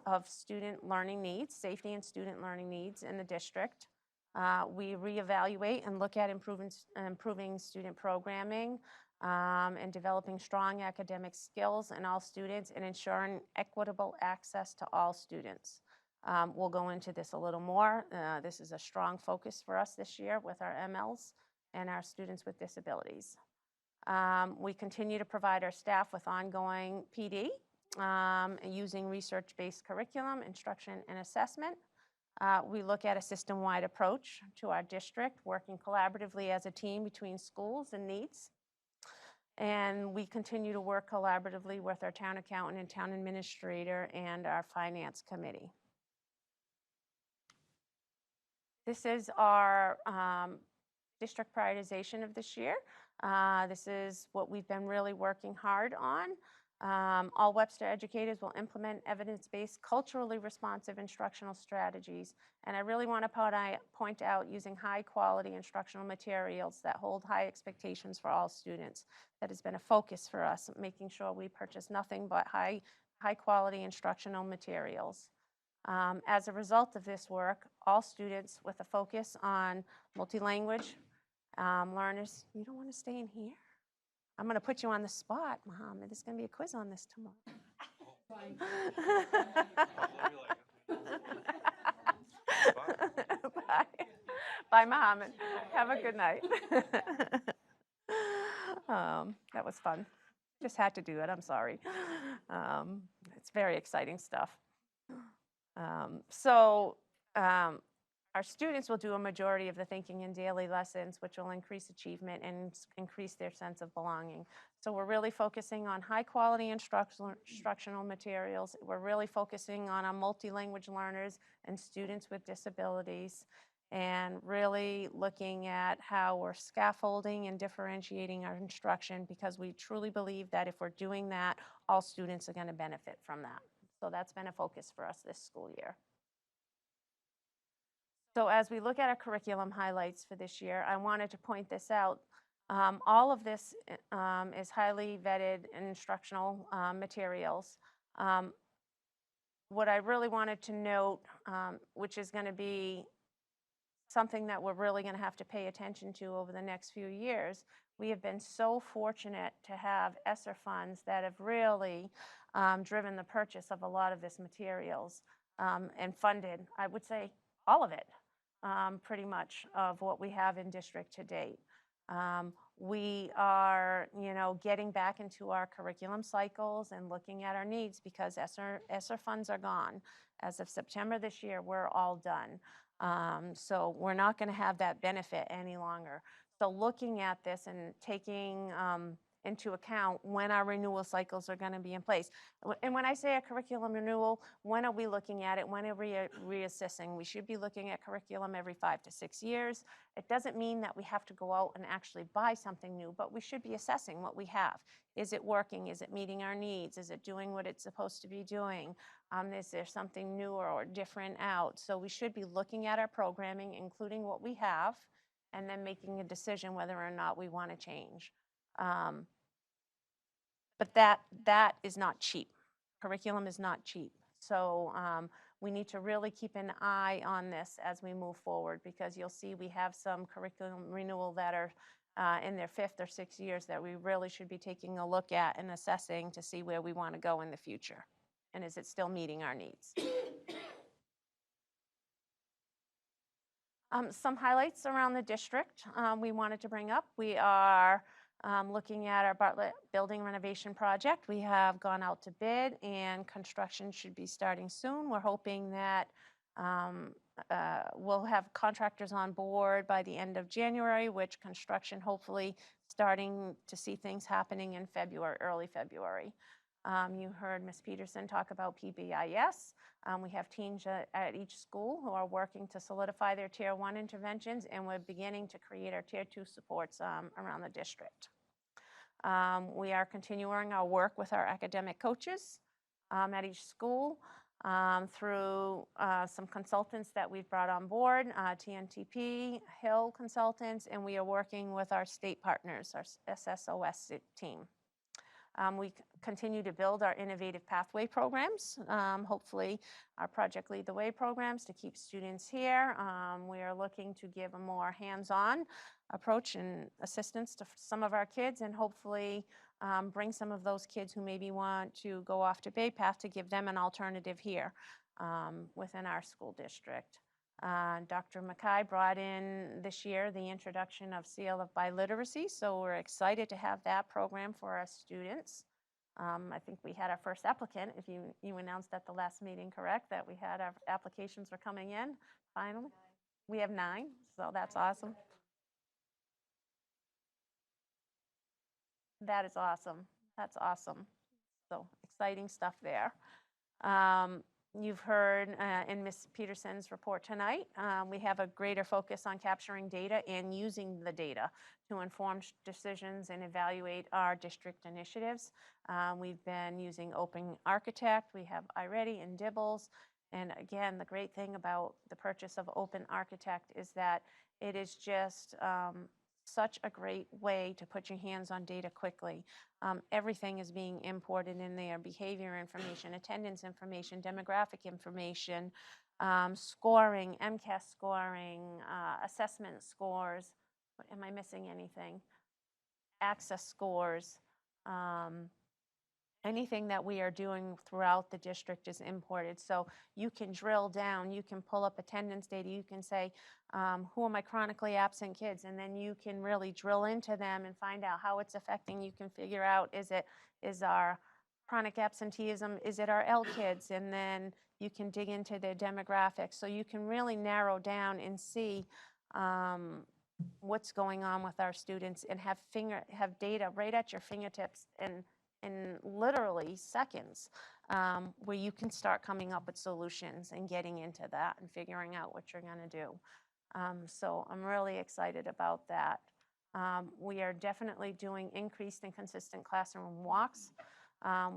of student learning needs, safety and student learning needs in the district. We reevaluate and look at improving student programming and developing strong academic skills in all students and ensuring equitable access to all students. We'll go into this a little more. This is a strong focus for us this year with our MLs and our students with disabilities. We continue to provide our staff with ongoing PD using research-based curriculum, instruction, and assessment. We look at a system-wide approach to our district, working collaboratively as a team between schools and needs. And we continue to work collaboratively with our town accountant and town administrator and our finance committee. This is our district prioritization of this year. This is what we've been really working hard on. All Webster educators will implement evidence-based, culturally responsive instructional strategies. And I really want to point out using high-quality instructional materials that hold high expectations for all students. That has been a focus for us, making sure we purchase nothing but high-quality instructional materials. As a result of this work, all students with a focus on multi-language learners, you don't want to stay in here? I'm going to put you on the spot, Mohammed. There's going to be a quiz on this tomorrow. Bye. Bye, Mohammed. Have a good night. That was fun. Just had to do it. I'm sorry. It's very exciting stuff. Our students will do a majority of the thinking in daily lessons, which will increase achievement and increase their sense of belonging. So we're really focusing on high quality instructional materials. We're really focusing on our multi-language learners and students with disabilities, and really looking at how we're scaffolding and differentiating our instruction, because we truly believe that if we're doing that, all students are going to benefit from that. So that's been a focus for us this school year. So as we look at our curriculum highlights for this year, I wanted to point this out. All of this is highly vetted instructional materials. What I really wanted to note, which is going to be something that we're really going to have to pay attention to over the next few years, we have been so fortunate to have ESSER funds that have really driven the purchase of a lot of this materials and funded, I would say, all of it. Pretty much of what we have in district to date. We are, getting back into our curriculum cycles and looking at our needs, because ESSER funds are gone. As of September this year, we're all done. So we're not going to have that benefit any longer. So looking at this and taking into account when our renewal cycles are going to be in place. And when I say a curriculum renewal, when are we looking at it? When are we reassessing? We should be looking at curriculum every 5 to 6 years. It doesn't mean that we have to go out and actually buy something new, but we should be assessing what we have. Is it working? Is it meeting our needs? Is it doing what it's supposed to be doing? Is there something newer or different out? So we should be looking at our programming, including what we have, and then making a decision whether or not we want to change. But that is not cheap. Curriculum is not cheap. So we need to really keep an eye on this as we move forward, because you'll see we have some curriculum renewal that are in their 5th or 6th years that we really should be taking a look at and assessing to see where we want to go in the future. And is it still meeting our needs? Some highlights around the district we wanted to bring up. We are looking at our Bartlett building renovation project. We have gone out to bid, and construction should be starting soon. We're hoping that we'll have contractors on board by the end of January, which construction hopefully starting to see things happening in February, early February. You heard Ms. Peterson talk about PBIS. We have teams at each school who are working to solidify their Tier 1 interventions, and we're beginning to create our Tier 2 supports around the district. We are continuing our work with our academic coaches at each school through some consultants that we've brought on board, TNTP, Hill Consultants, and we are working with our state partners, our SSOS team. We continue to build our innovative pathway programs, hopefully our Project Lead the Way programs to keep students here. We are looking to give a more hands-on approach and assistance to some of our kids, and hopefully bring some of those kids who maybe want to go off to Bay Path to give them an alternative here. within our school district. Dr. Mackay brought in this year the introduction of Seal of Biliteracy, so we're excited to have that program for our students. I think we had our first applicant, if you announced at the last meeting, correct, that we had our applications were coming in finally? We have 9, so that's awesome. That is awesome. That's awesome. So exciting stuff there. You've heard in Ms. Peterson's report tonight, we have a greater focus on capturing data and using the data to inform decisions and evaluate our district initiatives. We've been using Open Architect. We have iReady and Dibbles. And again, the great thing about the purchase of Open Architect is that it is just such a great way to put your hands on data quickly. Everything is being imported in there: behavior information, attendance information, demographic information, scoring, MCAS scoring, assessment scores. Am I missing anything? Access scores. Anything that we are doing throughout the district is imported. So you can drill down, you can pull up attendance data, you can say, who are my chronically absent kids? And then you can really drill into them and find out how it's affecting. You can figure out, is our chronic absenteeism, is it our L kids? And then you can dig into their demographics. So you can really narrow down and see what's going on with our students and have data right at your fingertips and in literally seconds, where you can start coming up with solutions and getting into that and figuring out what you're going to do. So I'm really excited about that. We are definitely doing increased and consistent classroom walks,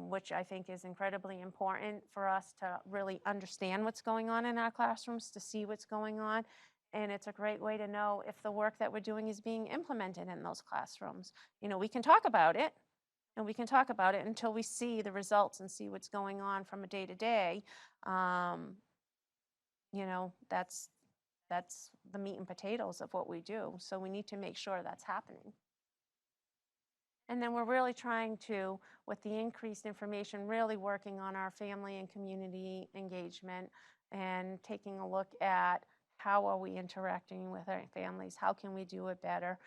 which I think is incredibly important for us to really understand what's going on in our classrooms, to see what's going on. And it's a great way to know if the work that we're doing is being implemented in those classrooms. You know, we can talk about it, and we can talk about it until we see the results and see what's going on from a day to day. You know, that's the meat and potatoes of what we do. So we need to make sure that's happening. And then we're really trying to, with the increased information, really working on our family and community engagement and taking a look at how are we interacting with our families? How can we do it better?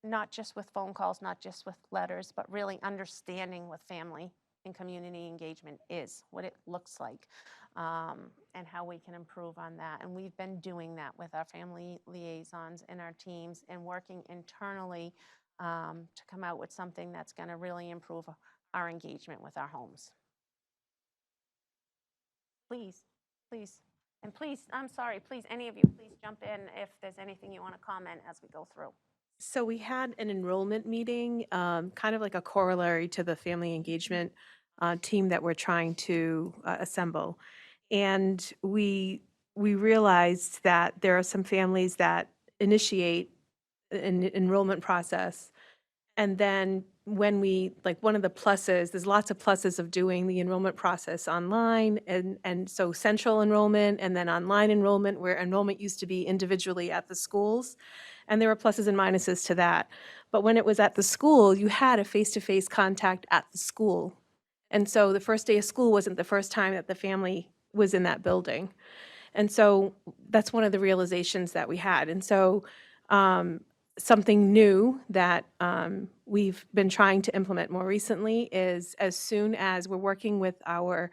Not just with phone calls, not just with letters, but really understanding what family and community engagement is, what it looks like, and how we can improve on that. And we've been doing that with our family liaisons and our teams and working internally to come out with something that's going to really improve our engagement with our homes. Please, please, and please, I'm sorry, please, any of you, please jump in if there's anything you want to comment as we go through. So we had an enrollment meeting, kind of like a corollary to the family engagement team that we're trying to assemble. And we realized that there are some families that initiate an enrollment process. And then when one of the pluses, there's lots of pluses of doing the enrollment process online. And so central enrollment and then online enrollment, where enrollment used to be individually at the schools. And there were pluses and minuses to that. But when it was at the school, you had a face-to-face contact at the school. And so the first day of school wasn't the first time that the family was in that building. And so that's one of the realizations that we had. And so something new that we've been trying to implement more recently is, as soon as we're working with our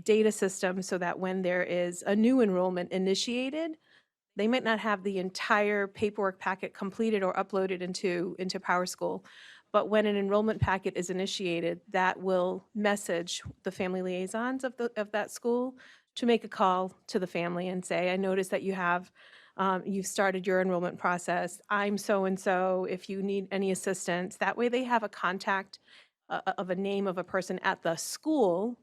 data system, so that when there is a new enrollment initiated, they might not have the entire paperwork packet completed or uploaded into PowerSchool. But when an enrollment packet is initiated, that will message the family liaisons of that school to make a call to the family and say, I noticed that you've started your enrollment process. I'm so-and-so, if you need any assistance. That way they have a contact of a name of a person at the school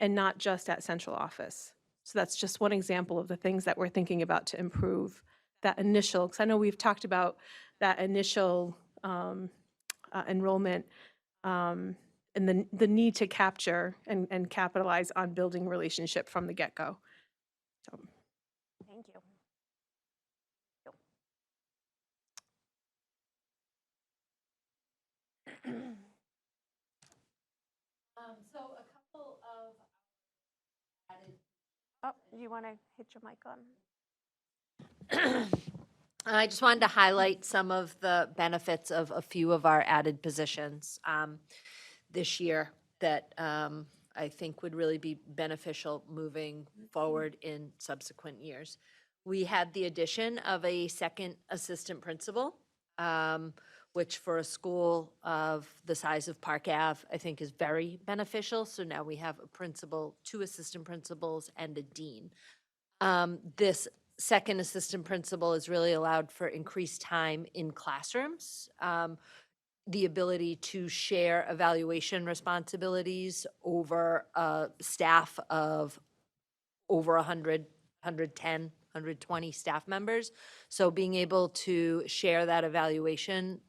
and not just at central office. So that's just one example of the things that we're thinking about to improve that initial, because I know we've talked about that initial enrollment and the need to capture and capitalize on building relationship from the get-go. So. Thank you. So a couple of Oh, you want to hit your mic on? I just wanted to highlight some of the benefits of a few of our added positions this year that I think would really be beneficial moving forward in subsequent years. We had the addition of a second assistant principal, which for a school of the size of Park Ave, I think is very beneficial. So now we have a principal, 2 assistant principals, and a dean. This second assistant principal is really allowed for increased time in classrooms, the ability to share evaluation responsibilities over a staff of over 100, 110, 120 staff members. So being able to share that evaluation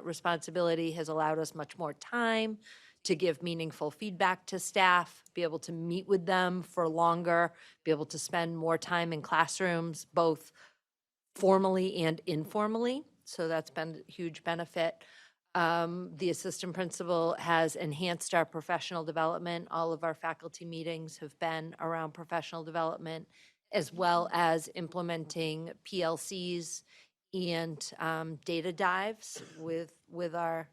responsibility has allowed us much more time to give meaningful feedback to staff, be able to meet with them for longer, be able to spend more time in classrooms, both formally and informally. So that's been a huge benefit. The assistant principal has enhanced our professional development. All of our faculty meetings have been around professional development, as well as implementing PLCs and data dives with our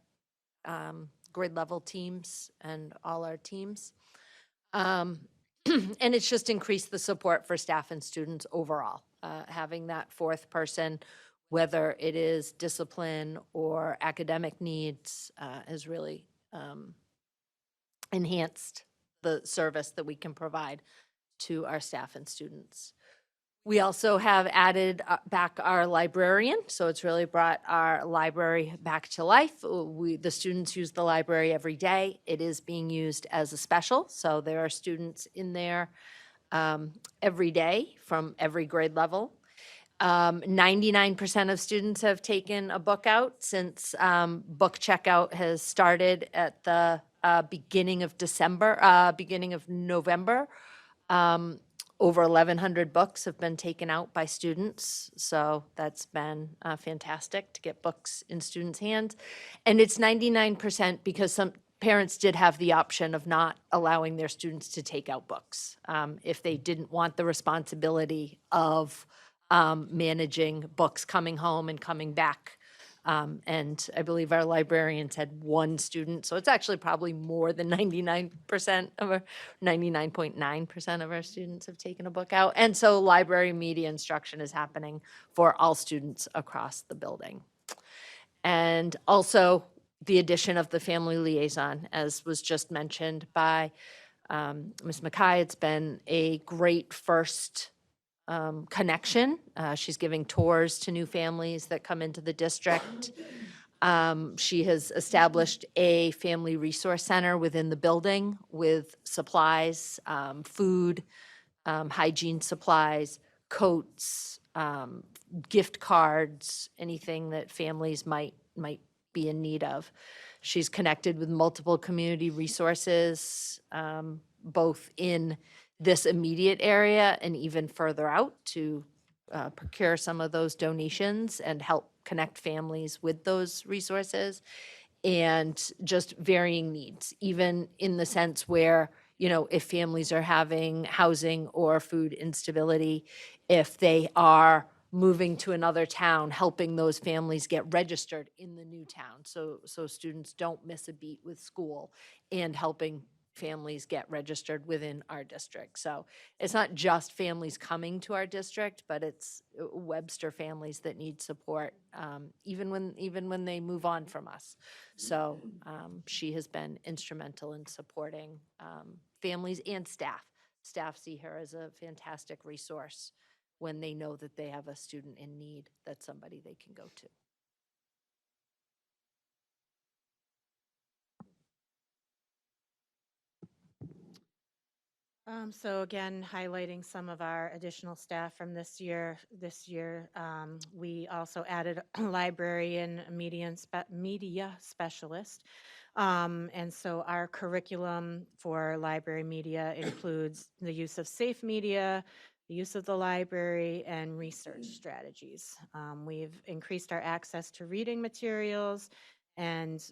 grade level teams and all our teams. And it's just increased the support for staff and students overall. Having that fourth person, whether it is discipline or academic needs, has really enhanced the service that we can provide to our staff and students. We also have added back our librarian, so it's really brought our library back to life. The students use the library every day. It is being used as a special, so there are students in there every day from every grade level. 99% of students have taken a book out since book checkout has started at the beginning of November. Over 1,100 books have been taken out by students, so that's been fantastic to get books in students' hands. And it's 99% because some parents did have the option of not allowing their students to take out books if they didn't want the responsibility of managing books coming home and coming back. And I believe our librarians had 1 student, so it's actually probably more than 99% of our, 99.9% of our students have taken a book out. And so library media instruction is happening for all students across the building. And also the addition of the family liaison, as was just mentioned by Ms. McKay. It's been a great first connection. She's giving tours to new families that come into the district. She has established a family resource center within the building with supplies, food, hygiene supplies, coats, gift cards, anything that families might be in need of. She's connected with multiple community resources, both in this immediate area and even further out to procure some of those donations and help connect families with those resources, and just varying needs, even in the sense where, you know, if families are having housing or food instability, if they are moving to another town, helping those families get registered in the new town so students don't miss a beat with school, and helping families get registered within our district. So it's not just families coming to our district, but it's Webster families that need support, even when they move on from us. So she has been instrumental in supporting families and staff. Staff see her as a fantastic resource when they know that they have a student in need, that's somebody they can go to. So again, highlighting some of our additional staff from this year. We also added a librarian, media specialist. And so our curriculum for library media includes the use of safe media, the use of the library, and research strategies. We've increased our access to reading materials And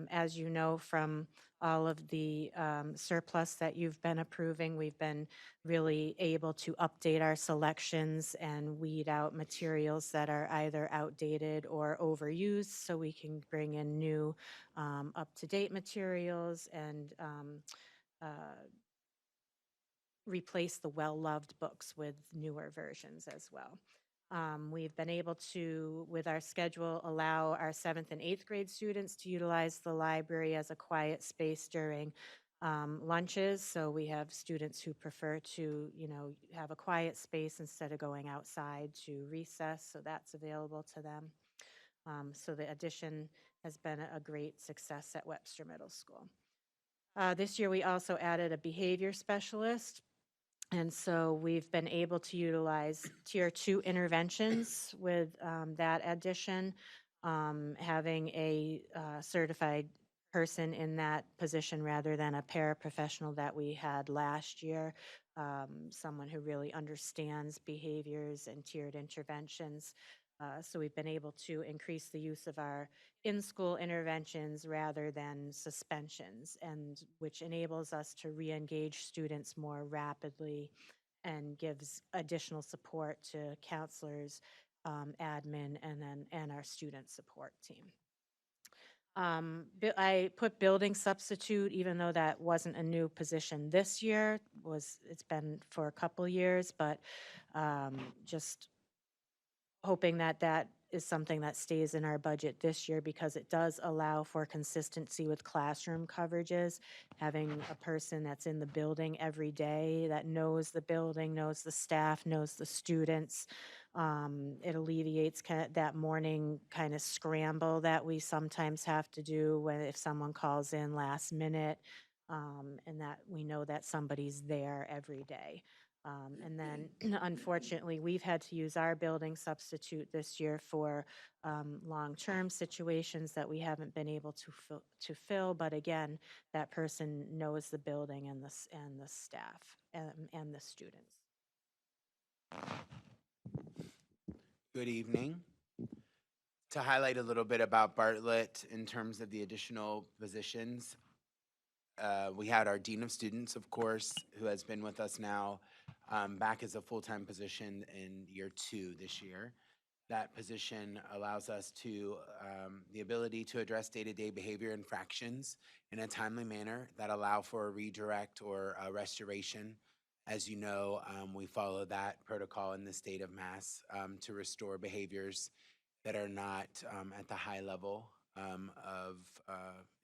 as you know from all of the surplus that you've been approving, we've been really able to update our selections and weed out materials that are either outdated or overused so we can bring in new up-to-date materials and replace the well-loved books with newer versions as well. We've been able to, with our schedule, allow our 7th and 8th grade students to utilize the library as a quiet space during lunches. So we have students who prefer to, have a quiet space instead of going outside to recess. So that's available to them. So the addition has been a great success at Webster Middle School. This year, we also added a behavior specialist. And so we've been able to utilize tier 2 interventions with that addition, having a certified person in that position rather than a paraprofessional that we had last year, someone who really understands behaviors and tiered interventions. So we've been able to increase the use of our in-school interventions rather than suspensions, and which enables us to re-engage students more rapidly and gives additional support to counselors, admin, and our student support team. I put building substitute, even though that wasn't a new position this year, it's been for a couple years, but just hoping that that is something that stays in our budget this year because it does allow for consistency with classroom coverages. Having a person that's in the building every day that knows the building, knows the staff, knows the students. It alleviates that morning kind of scramble that we sometimes have to do if someone calls in last minute, and that we know that somebody's there every day. And then unfortunately, we've had to use our building substitute this year for long-term situations that we haven't been able to fill. But again, that person knows the building and the staff and the students. Good evening. To highlight a little bit about Bartlett in terms of the additional positions, we had our Dean of Students, of course, who has been with us now back as a full-time position in year 2 this year. That position allows us to the ability to address day-to-day behavior infractions in a timely manner that allow for a redirect or a restoration. As you know, we follow that protocol in the state of Mass to restore behaviors that are not at the high level of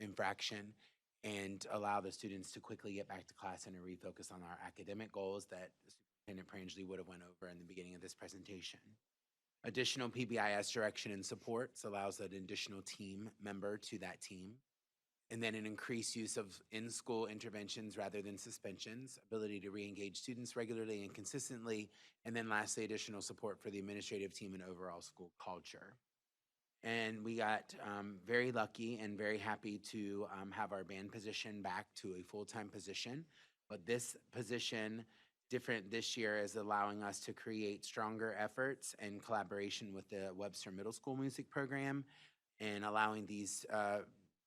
infraction and allow the students to quickly get back to class and to refocus on our academic goals that Superintendent Prangley would have went over in the beginning of this presentation. Additional PBIS direction and supports allows an additional team member to that team. And then an increased use of in-school interventions rather than suspensions, ability to re-engage students regularly and consistently, and then lastly, additional support for the administrative team and overall school culture. And we got very lucky and very happy to have our band position back to a full-time position. But this position, different this year, is allowing us to create stronger efforts and collaboration with the Webster Middle School music program and allowing these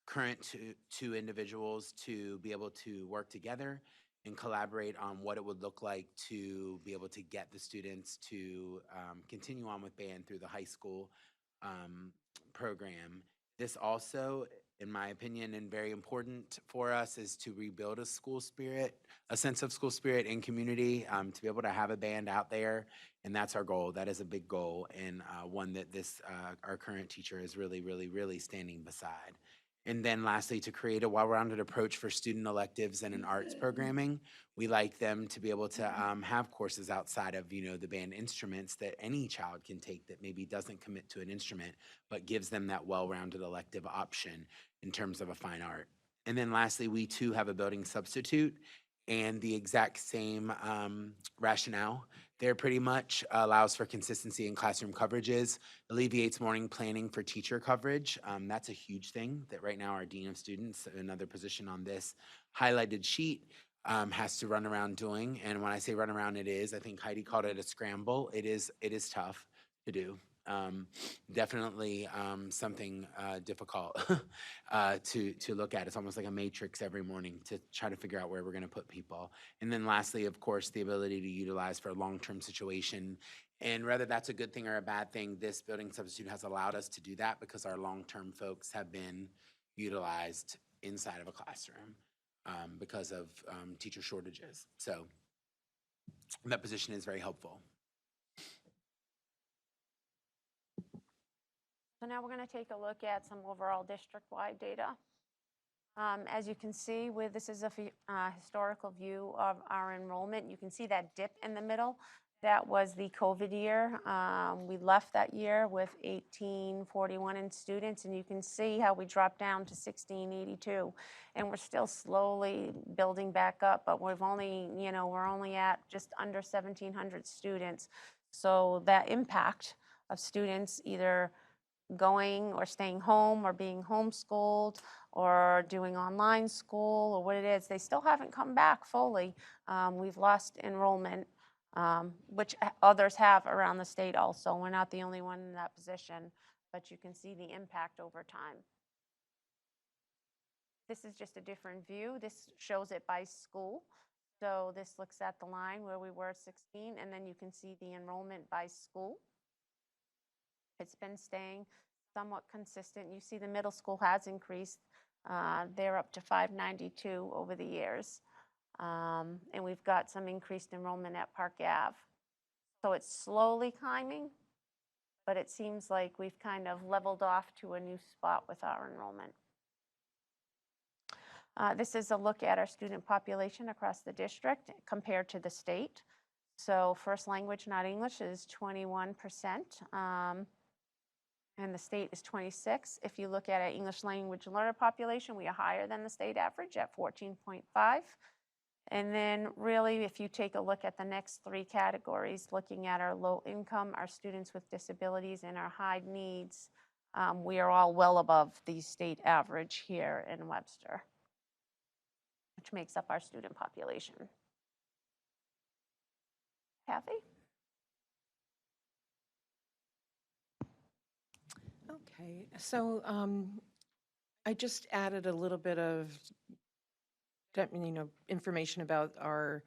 current two individuals to be able to work together and collaborate on what it would look like to be able to get the students to continue on with band through the high school program. This also, in my opinion, and very important for us, is to rebuild a school spirit, a sense of school spirit and community, to be able to have a band out there. And that's our goal. That is a big goal, and one that our current teacher is really, really, really standing beside. And then lastly, to create a well-rounded approach for student electives and an arts programming. We like them to be able to have courses outside of, the band instruments that any child can take that maybe doesn't commit to an instrument, but gives them that well-rounded elective option in terms of a fine art. And then lastly, we too have a building substitute, and the exact same rationale there pretty much allows for consistency in classroom coverages, alleviates morning planning for teacher coverage. That's a huge thing that right now our Dean of Students, another position on this highlighted sheet, has to run around doing. And when I say run around, I think Heidi called it a scramble. It is tough to do. Definitely something difficult to look at. It's almost like a matrix every morning to try to figure out where we're going to put people. And then lastly, of course, the ability to utilize for a long-term situation. And whether that's a good thing or a bad thing, this building substitute has allowed us to do that because our long-term folks have been utilized inside of a classroom because of teacher shortages. So that position is very helpful. So now we're going to take a look at some overall district-wide data. As you can see, this is a historical view of our enrollment. You can see that dip in the middle. That was the COVID year. We left that year with 1,841 in students, and you can see how we dropped down to 1,682. And we're still slowly building back up, but we're only at just under 1,700 students. So that impact of students either going or staying home or being homeschooled or doing online school or what it is, they still haven't come back fully. We've lost enrollment, which others have around the state also. We're not the only one in that position, but you can see the impact over time. This is just a different view. This shows it by school. So this looks at the line where we were at 16, and then you can see the enrollment by school. It's been staying somewhat consistent. You see the middle school has increased. They're up to 592 over the years. And we've got some increased enrollment at Park Ave. So it's slowly climbing, but it seems like we've kind of leveled off to a new spot with our enrollment. This is a look at our student population across the district compared to the state. So first language, not English, is 21%. And the state is 26. If you look at our English language learner population, we are higher than the state average at 14.5. And then really, if you take a look at the next three categories, looking at our low income, our students with disabilities, and our high needs, we are all well above the state average here in Webster, which makes up our student population. Kathy? Okay, so I just added a little bit of information about our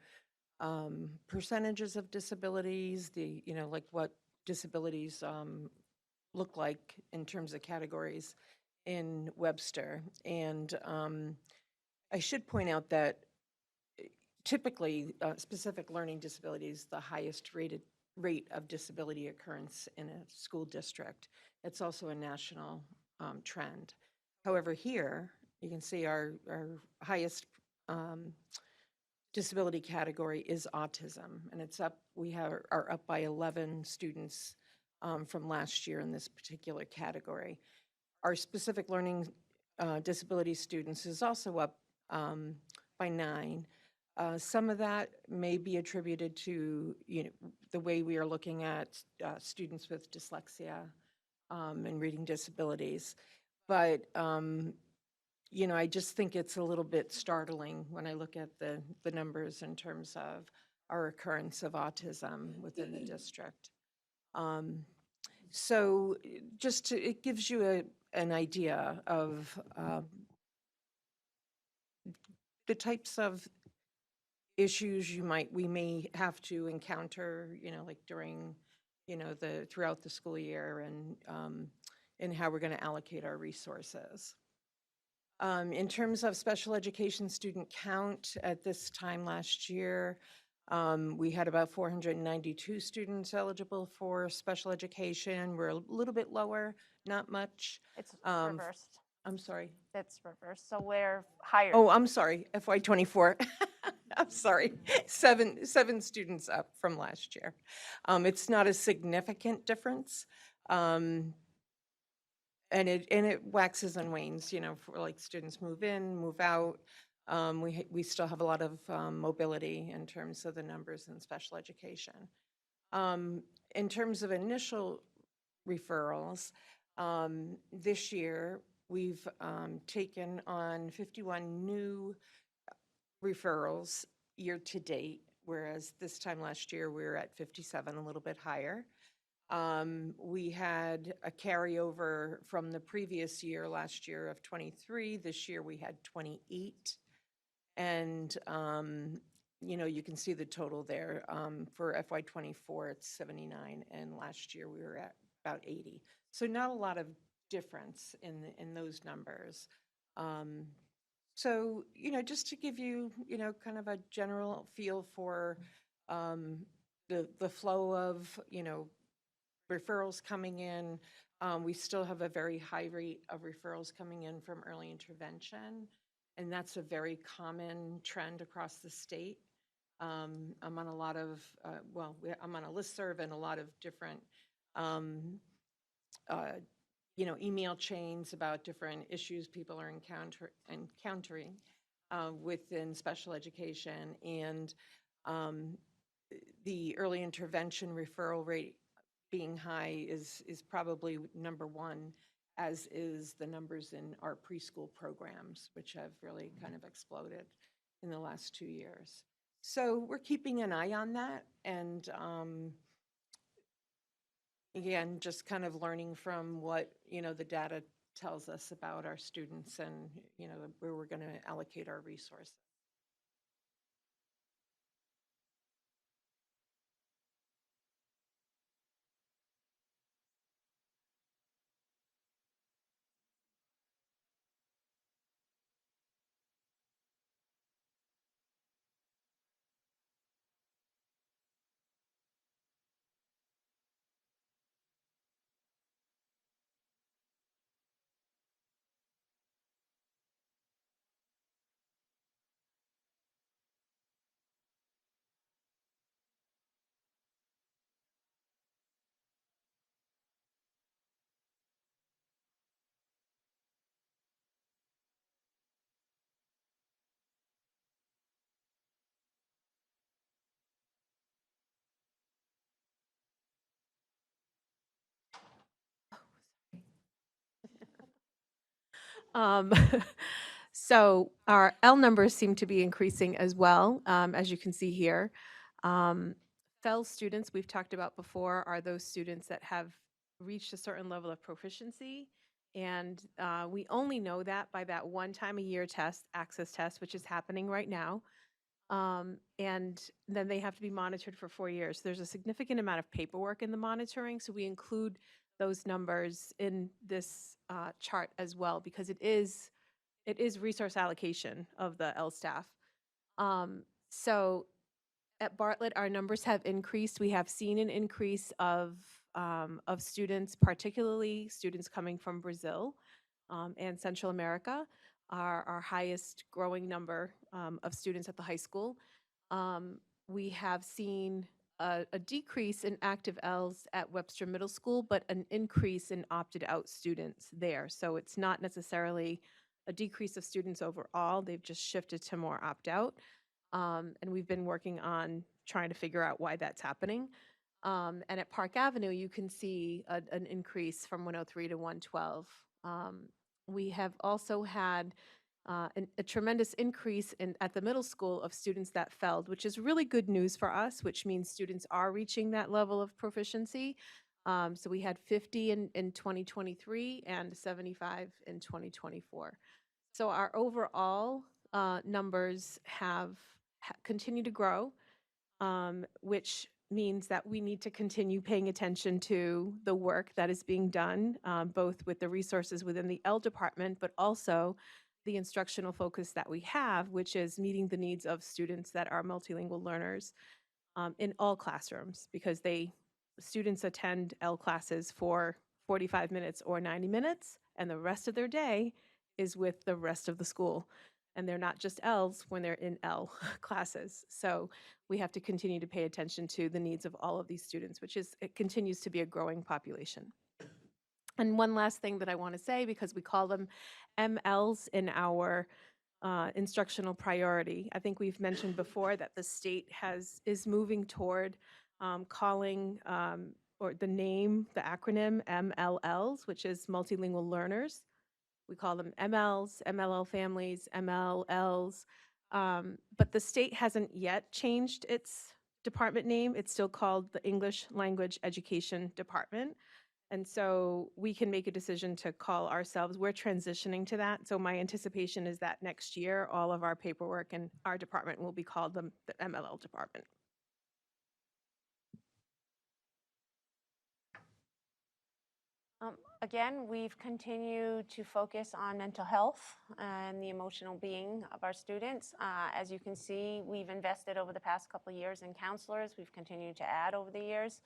percentages of disabilities, like what disabilities look like in terms of categories in Webster. And I should point out that typically specific learning disabilities, the highest rate of disability occurrence in a school district. It's also a national trend. However, here you can see our highest disability category is autism, and it's up. We are up by 11 students from last year in this particular category. Our specific learning disability students is also up by 9. Some of that may be attributed to the way we are looking at students with dyslexia and reading disabilities, but I just think it's a little bit startling when I look at the numbers in terms of our occurrence of autism within the district. So it gives you an idea of the types of issues we may have to encounter, like during, throughout the school year, and how we're going to allocate our resources. In terms of special education student count at this time last year, we had about 492 students eligible for special education. We're a little bit lower, not much. It's reversed. I'm sorry. It's reversed. So we're higher. Oh, I'm sorry, FY24. I'm sorry, seven students up from last year. It's not a significant difference. And it waxes and wanes, for like students move in, move out. We still have a lot of mobility in terms of the numbers in special education. In terms of initial referrals, this year we've taken on 51 new referrals year to date, whereas this time last year we were at 57, a little bit higher. We had a carryover from the previous year, last year of 23. This year we had 28. And, you can see the total there. For FY '24, it's 79, and last year we were at about 80. So not a lot of difference in those numbers. So, just to give you, kind of a general feel for the flow of, referrals coming in. We still have a very high rate of referrals coming in from early intervention, and that's a very common trend across the state. I'm on a lot of, I'm on a listserv and a lot of different, email chains about different issues people are encountering within special education. And the early intervention referral rate being high is probably number one, as is the numbers in our preschool programs, which have really kind of exploded in the last 2 years. So we're keeping an eye on that, and again, just kind of learning from what, the data tells us about our students and, where we're going to allocate our resources. Um, So our L numbers seem to be increasing as well, as you can see here. FEL students, we've talked about before, are those students that have reached a certain level of proficiency. And we only know that by that one time a year test, access test, which is happening right now. And then they have to be monitored for 4 years. There's a significant amount of paperwork in the monitoring, so we include those numbers in this chart as well, because it is resource allocation of the L staff. So at Bartlett, our numbers have increased. We have seen an increase of students, particularly students coming from Brazil and Central America, our highest growing number of students at the high school. We have seen a decrease in active Ls at Webster Middle School, but an increase in opted out students there. So it's not necessarily a decrease of students overall. They've just shifted to more opt out. And we've been working on trying to figure out why that's happening. And at Park Avenue, you can see an increase from 103 to 112. We have also had a tremendous increase at the middle school of students that failed, which is really good news for us, which means students are reaching that level of proficiency. So we had 50 in 2023 and 75 in 2024. So our overall numbers have continued to grow, which means that we need to continue paying attention to the work that is being done, both with the resources within the L department, but also the instructional focus that we have, which is meeting the needs of students that are multilingual learners in all classrooms, because students attend L classes for 45 minutes or 90 minutes, and the rest of their day is with the rest of the school. And they're not just Ls when they're in L classes. So we have to continue to pay attention to the needs of all of these students, it continues to be a growing population. And one last thing that I want to say, because we call them MLs in our instructional priority. I think we've mentioned before that the state is moving toward calling or the acronym MLLs, which is multilingual learners. We call them MLs, MLL families, MLLs, but the state hasn't yet changed its department name. It's still called the English Language Education Department. And so we can make a decision to call ourselves, we're transitioning to that. So my anticipation is that next year, all of our paperwork and our department will be called the MLL department. Again, we've continued to focus on mental health and the emotional being of our students. As you can see, we've invested over the past couple of years in counselors. We've continued to add over the years.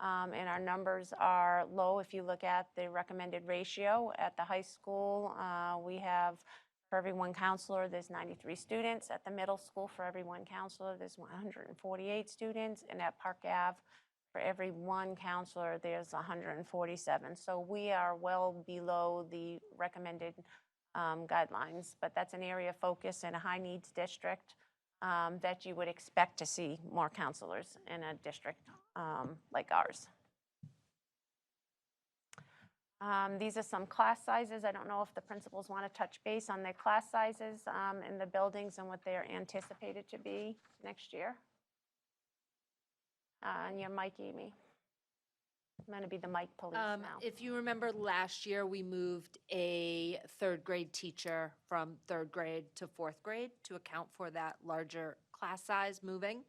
And our numbers are low. If you look at the recommended ratio at the high school, we have, for every one counselor, there's 93 students. At the middle school, for every one counselor, there's 148 students. And at Park Ave, for every one counselor, there's 147. So we are well below the recommended guidelines, but that's an area of focus in a high needs district that you would expect to see more counselors in a district like ours. These are some class sizes. I don't know if the principals want to touch base on their class sizes in the buildings and what they're anticipated to be next year. And your mic, Amy. I'm going to be the mic police now. If you remember last year, we moved a third grade teacher from third grade to fourth grade to account for that larger class size moving.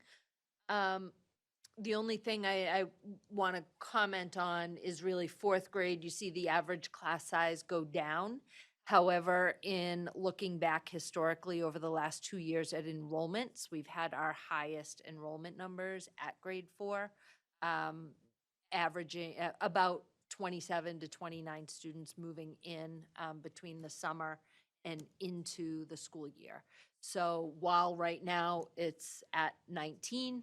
The only thing I want to comment on is really fourth grade. You see the average class size go down. However, in looking back historically over the last 2 years at enrollments, we've had our highest enrollment numbers at grade 4, averaging about 27 to 29 students moving in between the summer and into the school year. So while right now it's at 19,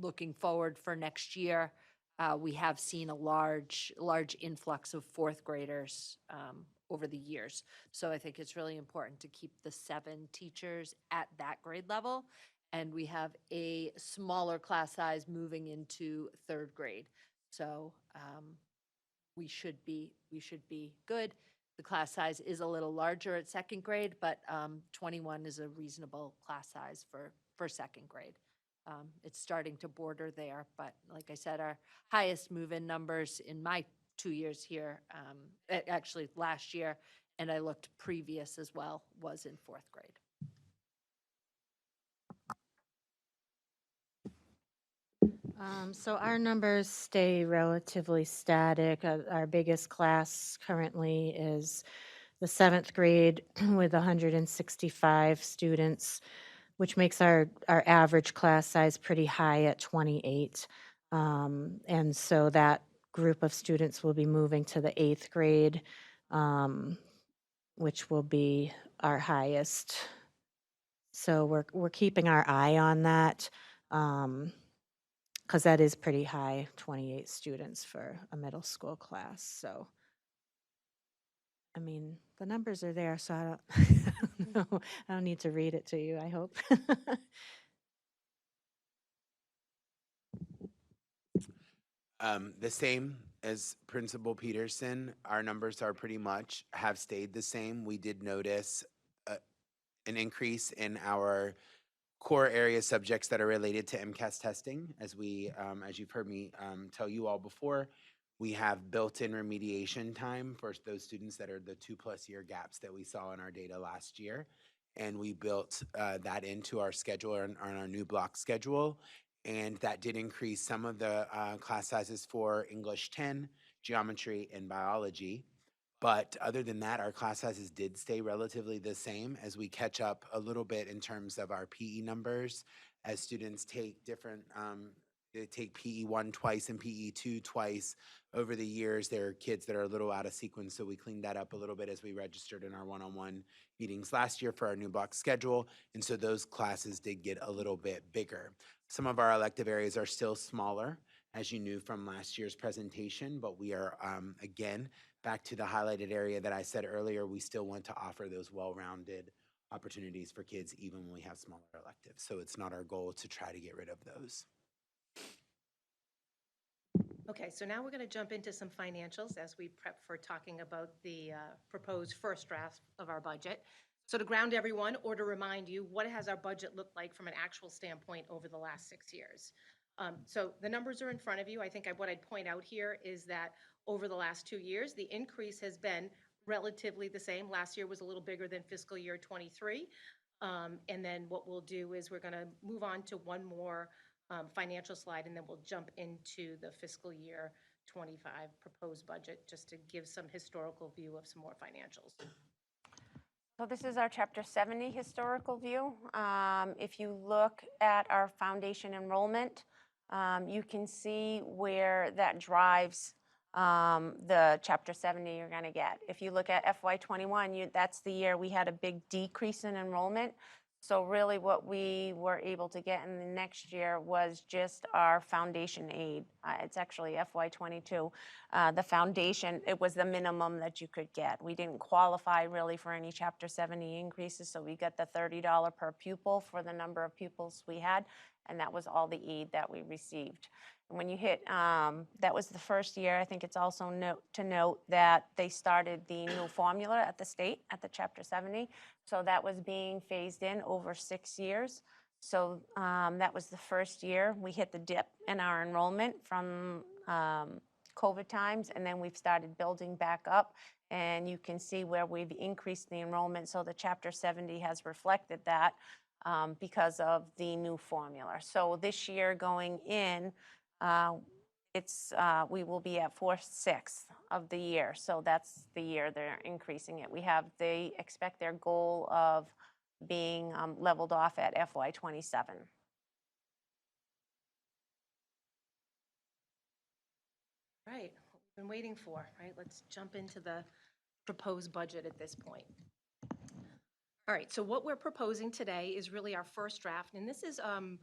looking forward for next year, we have seen a large influx of fourth graders over the years. So I think it's really important to keep the 7 teachers at that grade level. And we have a smaller class size moving into third grade. So we should be good. The class size is a little larger at second grade, but 21 is a reasonable class size for second grade. It's starting to border there, but like I said, our highest move-in numbers in my 2 years here, actually last year, and I looked previous as well, was in fourth grade. So our numbers stay relatively static. Our biggest class currently is the 7th grade with 165 students, which makes our average class size pretty high at 28. And so that group of students will be moving to the 8th grade, which will be our highest. So we're keeping our eye on that. Because that is pretty high, 28 students for a middle school class. So, I mean, the numbers are there, so I don't know. I don't need to read it to you, I hope. The same as Principal Peterson, our numbers are pretty much have stayed the same. We did notice an increase in our core area subjects that are related to MCAS testing. As you've heard me tell you all before, we have built-in remediation time for those students that are the 2+ year gaps that we saw in our data last year. And we built that into our schedule on our new block schedule. And that did increase some of the class sizes for English 10, geometry, and biology. But other than that, our class sizes did stay relatively the same as we catch up a little bit in terms of our PE numbers as students take different, they take PE 1 twice and PE 2 twice over the years. There are kids that are a little out of sequence, so we cleaned that up a little bit as we registered in our one-on-one meetings last year for our new block schedule. And so those classes did get a little bit bigger. Some of our elective areas are still smaller, as you knew from last year's presentation, but we are, again, back to the highlighted area that I said earlier, we still want to offer those well-rounded opportunities for kids even when we have smaller electives. So it's not our goal to try to get rid of those. Okay, so now we're going to jump into some financials as we prep for talking about the proposed first draft of our budget. So to ground everyone, or to remind you, what has our budget looked like from an actual standpoint over the last 6 years? So the numbers are in front of you. I think what I'd point out here is that over the last 2 years, the increase has been relatively the same. Last year was a little bigger than fiscal year '23. And then what we'll do is we're going to move on to one more financial slide, and then we'll jump into the fiscal year '25 proposed budget, just to give some historical view of some more financials. So this is our Chapter 70 historical view. If you look at our foundation enrollment, you can see where that drives the Chapter 70 you're going to get. If you look at FY21, that's the year we had a big decrease in enrollment. So really what we were able to get in the next year was just our foundation aid. It's actually FY22. The foundation, it was the minimum that you could get. We didn't qualify really for any Chapter 70 increases, so we got the $30 per pupil for the number of pupils we had, and that was all the aid that we received. And when you hit, that was the first year. I think it's also to note that they started the new formula at the state, at the Chapter 70. So that was being phased in over 6 years. So that was the first year we hit the dip in our enrollment from COVID times, and then we've started building back up. And you can see where we've increased the enrollment. So the Chapter 70 has reflected that because of the new formula. So this year going in, we will be at 4/6 of the year. So that's the year they're increasing it. They expect their goal of being leveled off at FY27. Right, what we've been waiting for, right? Let's jump into the proposed budget at this point. All right, so what we're proposing today is really our first draft, and this is an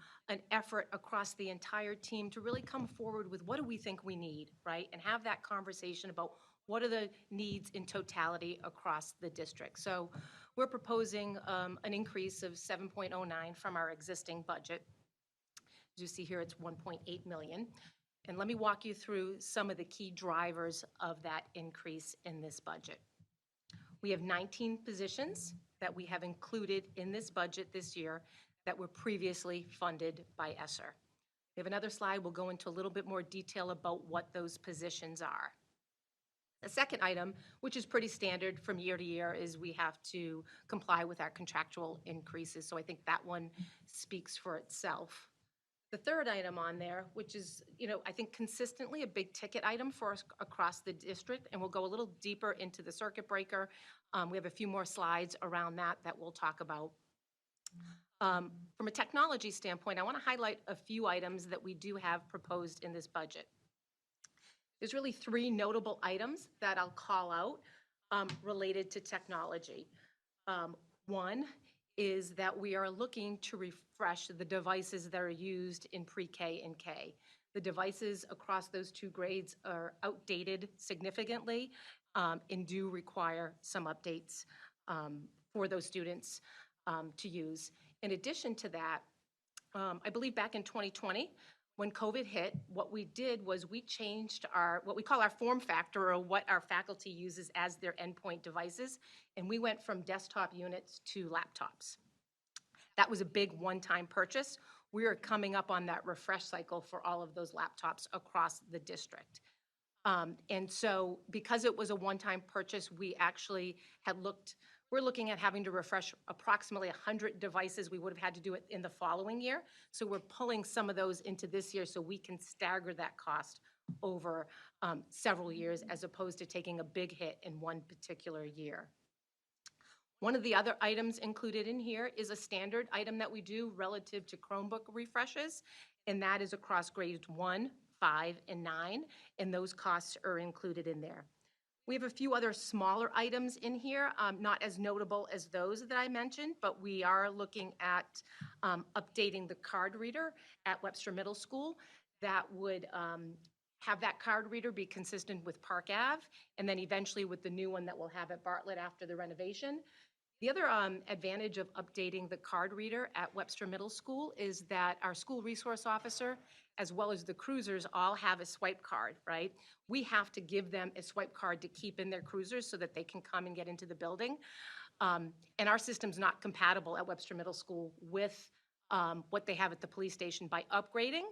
effort across the entire team to really come forward with what do we think we need, right? And have that conversation about what are the needs in totality across the district. So we're proposing an increase of 7.09 from our existing budget. As you see here, it's 1.8 million. And let me walk you through some of the key drivers of that increase in this budget. We have 19 positions that we have included in this budget this year that were previously funded by ESSER. We have another slide. We'll go into a little bit more detail about what those positions are. The second item, which is pretty standard from year to year, is we have to comply with our contractual increases. So I think that one speaks for itself. The third item on there, which is, I think consistently a big ticket item for us across the district, and we'll go a little deeper into the circuit breaker. We have a few more slides around that we'll talk about. From a technology standpoint, I want to highlight a few items that we do have proposed in this budget. There's really 3 notable items that I'll call out related to technology. One is that we are looking to refresh the devices that are used in pre-K and K. The devices across those 2 grades are outdated significantly and do require some updates for those students to use. In addition to that, I believe back in 2020, when COVID hit, what we did was we changed what we call our form factor, or what our faculty uses as their endpoint devices, and we went from desktop units to laptops. That was a big one-time purchase. We are coming up on that refresh cycle for all of those laptops across the district. And so because it was a one-time purchase, we're looking at having to refresh approximately 100 devices. We would have had to do it in the following year. So we're pulling some of those into this year so we can stagger that cost over several years, as opposed to taking a big hit in one particular year. One of the other items included in here is a standard item that we do relative to Chromebook refreshes, and that is across grades 1, 5, and 9, and those costs are included in there. We have a few other smaller items in here, not as notable as those that I mentioned, but we are looking at updating the card reader at Webster Middle School. That would have that card reader be consistent with Park Ave, and then eventually with the new one that we'll have at Bartlett after the renovation. The other advantage of updating the card reader at Webster Middle School is that our school resource officer, as well as the cruisers, all have a swipe card, right? We have to give them a swipe card to keep in their cruisers so that they can come and get into the building. And our system's not compatible at Webster Middle School with what they have at the police station. By upgrading,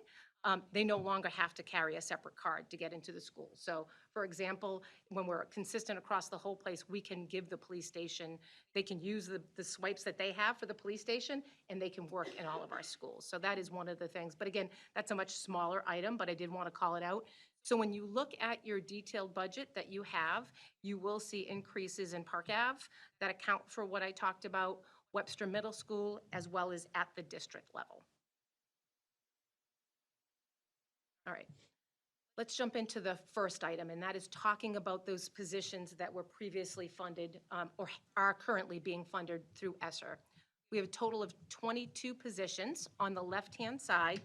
they no longer have to carry a separate card to get into the school. So, for example, when we're consistent across the whole place, we can give the police station, they can use the swipes that they have for the police station, and they can work in all of our schools. So that is one of the things. But again, that's a much smaller item, but I did want to call it out. So when you look at your detailed budget that you have, you will see increases in Park Ave that account for what I talked about, Webster Middle School, as well as at the district level. All right, let's jump into the first item, and that is talking about those positions that were previously funded or are currently being funded through ESSER. We have a total of 22 positions. On the left-hand side,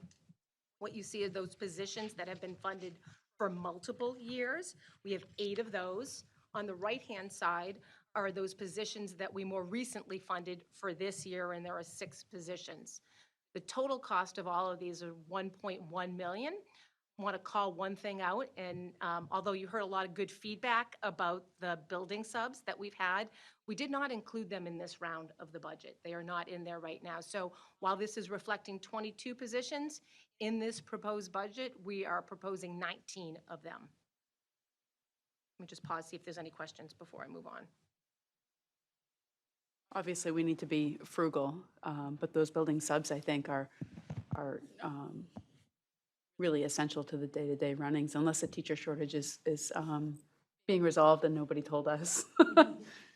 what you see are those positions that have been funded for multiple years. We have 8 of those. On the right-hand side are those positions that we more recently funded for this year, and there are 6 positions. The total cost of all of these are $1.1 million. I want to call one thing out, and although you heard a lot of good feedback about the building subs that we've had, we did not include them in this round of the budget. They are not in there right now. So while this is reflecting 22 positions, in this proposed budget, we are proposing 19 of them. Let me just pause, see if there's any questions before I move on. Obviously, we need to be frugal, but those building subs, I think, are really essential to the day-to-day runnings, unless the teacher shortage is being resolved and nobody told us.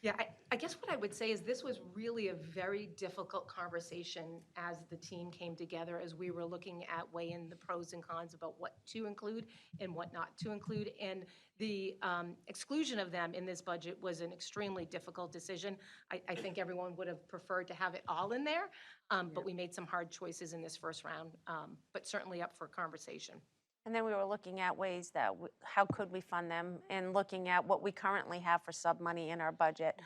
Yeah, I guess what I would say is this was really a very difficult conversation as the team came together, as we were looking at weighing the pros and cons about what to include and what not to include. And the exclusion of them in this budget was an extremely difficult decision. I think everyone would have preferred to have it all in there, but we made some hard choices in this first round, but certainly up for conversation. And then we were looking at ways that, how could we fund them, and looking at what we currently have for sub money in our budget.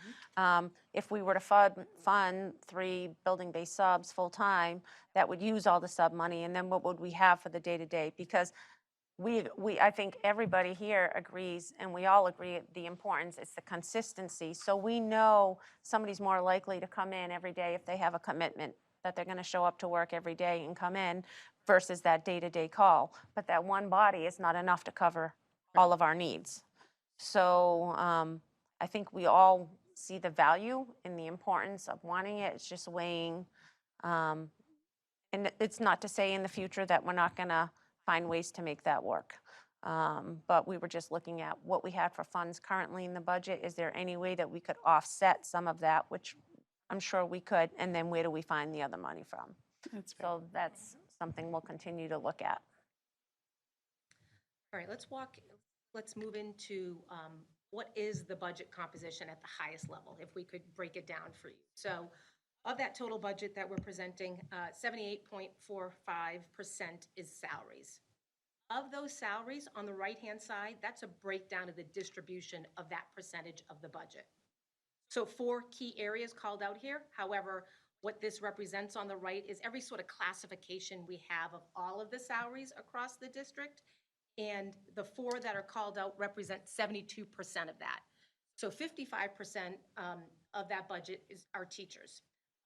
If we were to fund 3 building-based subs full-time, that would use all the sub money, and then what would we have for the day-to-day? Because I think everybody here agrees, and we all agree the importance, it's the consistency. So we know somebody's more likely to come in every day if they have a commitment, that they're going to show up to work every day and come in, versus that day-to-day call. But that one body is not enough to cover all of our needs. So I think we all see the value and the importance of wanting it. It's just weighing, and it's not to say in the future that we're not going to find ways to make that work. But we were just looking at what we had for funds currently in the budget. Is there any way that we could offset some of that, which I'm sure we could, and then where do we find the other money from? That's fair. So that's something we'll continue to look at. All right, let's move into what is the budget composition at the highest level, if we could break it down for you. So of that total budget that we're presenting, 78.45% is salaries. Of those salaries, on the right-hand side, that's a breakdown of the distribution of that percentage of the budget. So 4 key areas called out here. However, what this represents on the right is every sort of classification we have of all of the salaries across the district. And the 4 that are called out represent 72% of that. So 55% of that budget is our teachers.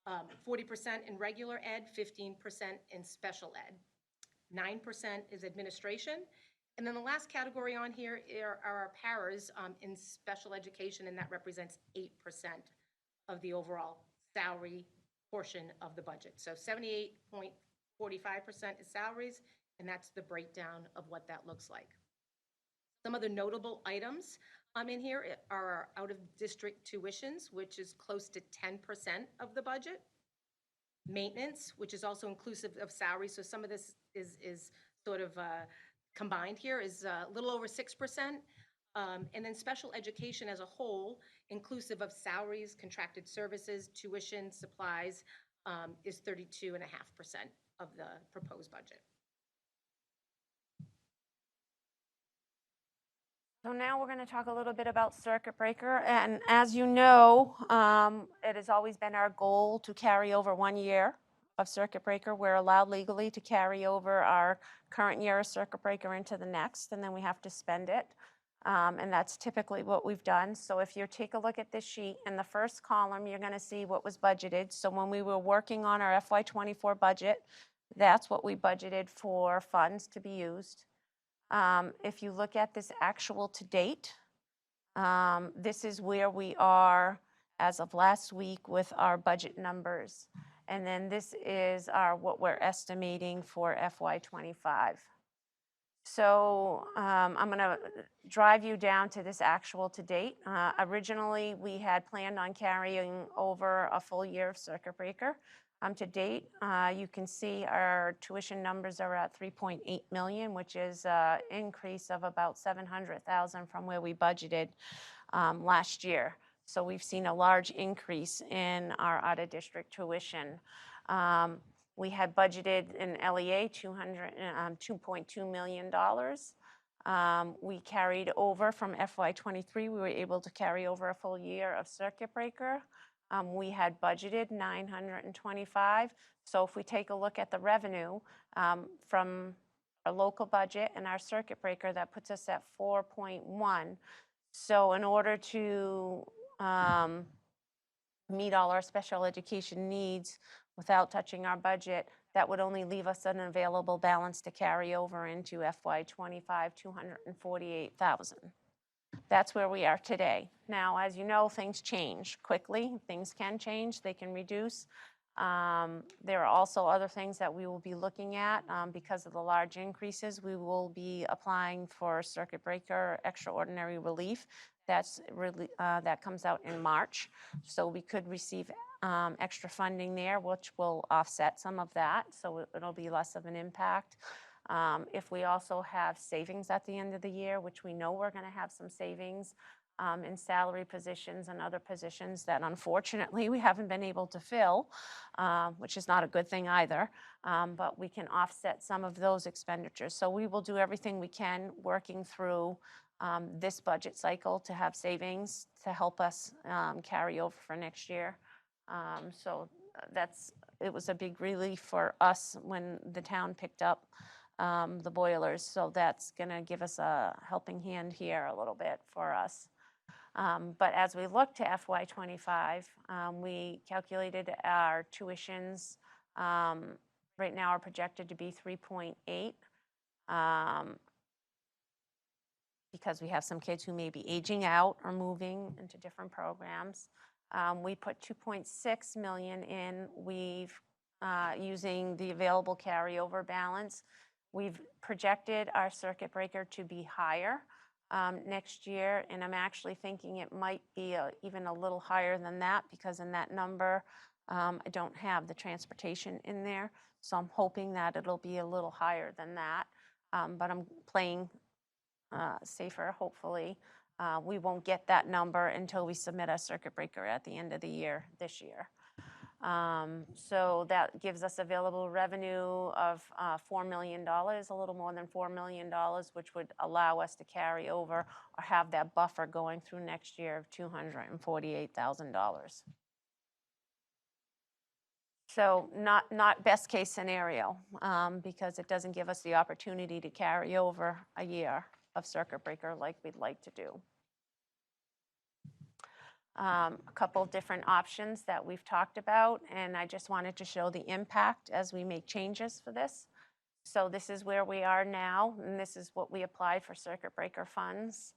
40% in regular ed, 15% in special ed. 9% is administration. And then the last category on here are our paras in special education, and that represents 8% of the overall salary portion of the budget. So 78.45% is salaries, and that's the breakdown of what that looks like. Some other notable items in here are our out-of-district tuitions, which is close to 10% of the budget. Maintenance, which is also inclusive of salaries, so some of this is sort of combined here, is a little over 6%. And then special education as a whole, inclusive of salaries, contracted services, tuition, supplies, is 32.5% of the proposed budget. So now we're going to talk a little bit about circuit breaker. And as you know, it has always been our goal to carry over 1 year of circuit breaker. We're allowed legally to carry over our current year of circuit breaker into the next, and then we have to spend it. And that's typically what we've done. So if you take a look at this sheet, in the first column, you're going to see what was budgeted. So when we were working on our FY24 budget, that's what we budgeted for funds to be used. If you look at this actual to date, this is where we are as of last week with our budget numbers. And then this is what we're estimating for FY25. So I'm going to drive you down to this actual to date. Originally, we had planned on carrying over a full year of circuit breaker. To date, you can see our tuition numbers are at 3.8 million, which is an increase of about 700,000 from where we budgeted last year. So we've seen a large increase in our out-of-district tuition. We had budgeted in LEA $2.2 million. We carried over from FY23. We were able to carry over a full year of circuit breaker. We had budgeted 925. So if we take a look at the revenue from our local budget and our circuit breaker, that puts us at 4.1. So in order to meet all our special education needs without touching our budget, that would only leave us an available balance to carry over into FY25, 248,000. That's where we are today. Now, as you know, things change quickly. Things can change, they can reduce. There are also other things that we will be looking at because of the large increases. We will be applying for circuit breaker extraordinary relief. That comes out in March. So we could receive extra funding there, which will offset some of that. So it'll be less of an impact. If we also have savings at the end of the year, which we know we're going to have some savings in salary positions and other positions that unfortunately we haven't been able to fill, which is not a good thing either, but we can offset some of those expenditures. So we will do everything we can working through this budget cycle to have savings to help us carry over for next year. So it was a big relief for us when the town picked up the boilers. So that's going to give us a helping hand here a little bit for us. But as we look to FY25, we calculated our tuitions right now are projected to be 3.8 because we have some kids who may be aging out or moving into different programs. We put 2.6 million in. We've using the available carryover balance. We've projected our circuit breaker to be higher next year, and I'm actually thinking it might be even a little higher than that because in that number, I don't have the transportation in there. So I'm hoping that it'll be a little higher than that, but I'm playing safer, hopefully. We won't get that number until we submit a circuit breaker at the end of the year this year. So that gives us available revenue of $4 million, a little more than $4 million, which would allow us to carry over or have that buffer going through next year of $248,000. So not best case scenario because it doesn't give us the opportunity to carry over a year of circuit breaker like we'd like to do. A couple of different options that we've talked about, and I just wanted to show the impact as we make changes for this. So this is where we are now, and this is what we applied for circuit breaker funds.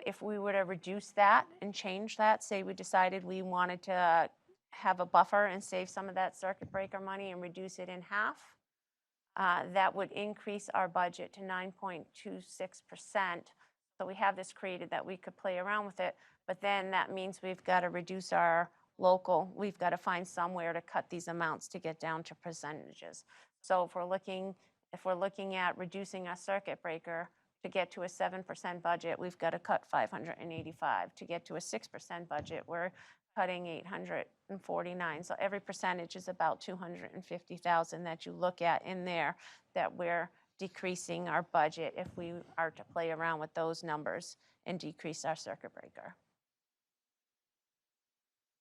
If we were to reduce that and change that, say we decided we wanted to have a buffer and save some of that circuit breaker money and reduce it in half, that would increase our budget to 9.26%. So we have this created that we could play around with it, but then that means we've got to reduce our local. We've got to find somewhere to cut these amounts to get down to percentages. So if we're looking at reducing our circuit breaker to get to a 7% budget, we've got to cut 585. To get to a 6% budget, we're cutting 849. So every percentage is about 250,000 that you look at in there that we're decreasing our budget if we are to play around with those numbers and decrease our circuit breaker.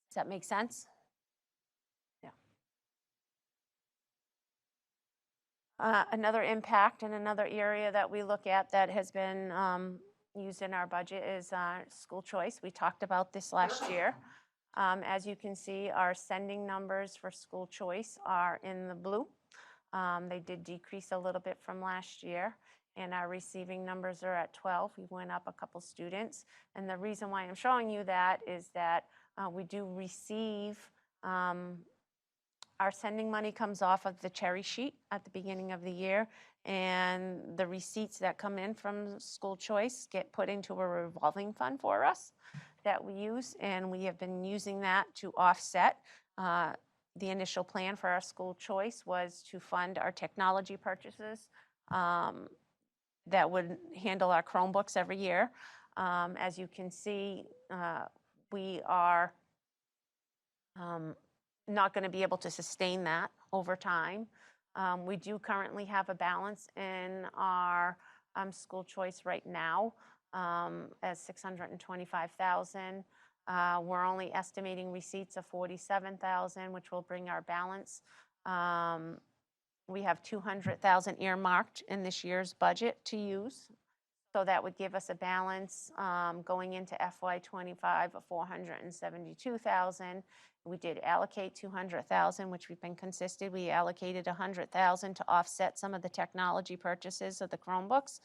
Does that make sense? Yeah. Another impact and another area that we look at that has been used in our budget is school choice. We talked about this last year. As you can see, our sending numbers for school choice are in the blue. They did decrease a little bit from last year, and our receiving numbers are at 12. We went up a couple students. And the reason why I'm showing you that is that we do receive, our sending money comes off of the cherry sheet at the beginning of the year, and the receipts that come in from school choice get put into a revolving fund for us that we use, and we have been using that to offset. The initial plan for our school choice was to fund our technology purchases that would handle our Chromebooks every year. As you can see, we are not going to be able to sustain that over time. We do currently have a balance in our school choice right now as $625,000. We're only estimating receipts of $47,000, which will bring our balance. We have $200,000 earmarked in this year's budget to use. So that would give us a balance going into FY25 of $472,000. We did allocate $200,000, which we've been consistent. We allocated $100,000 to offset some of the technology purchases of the Chromebooks.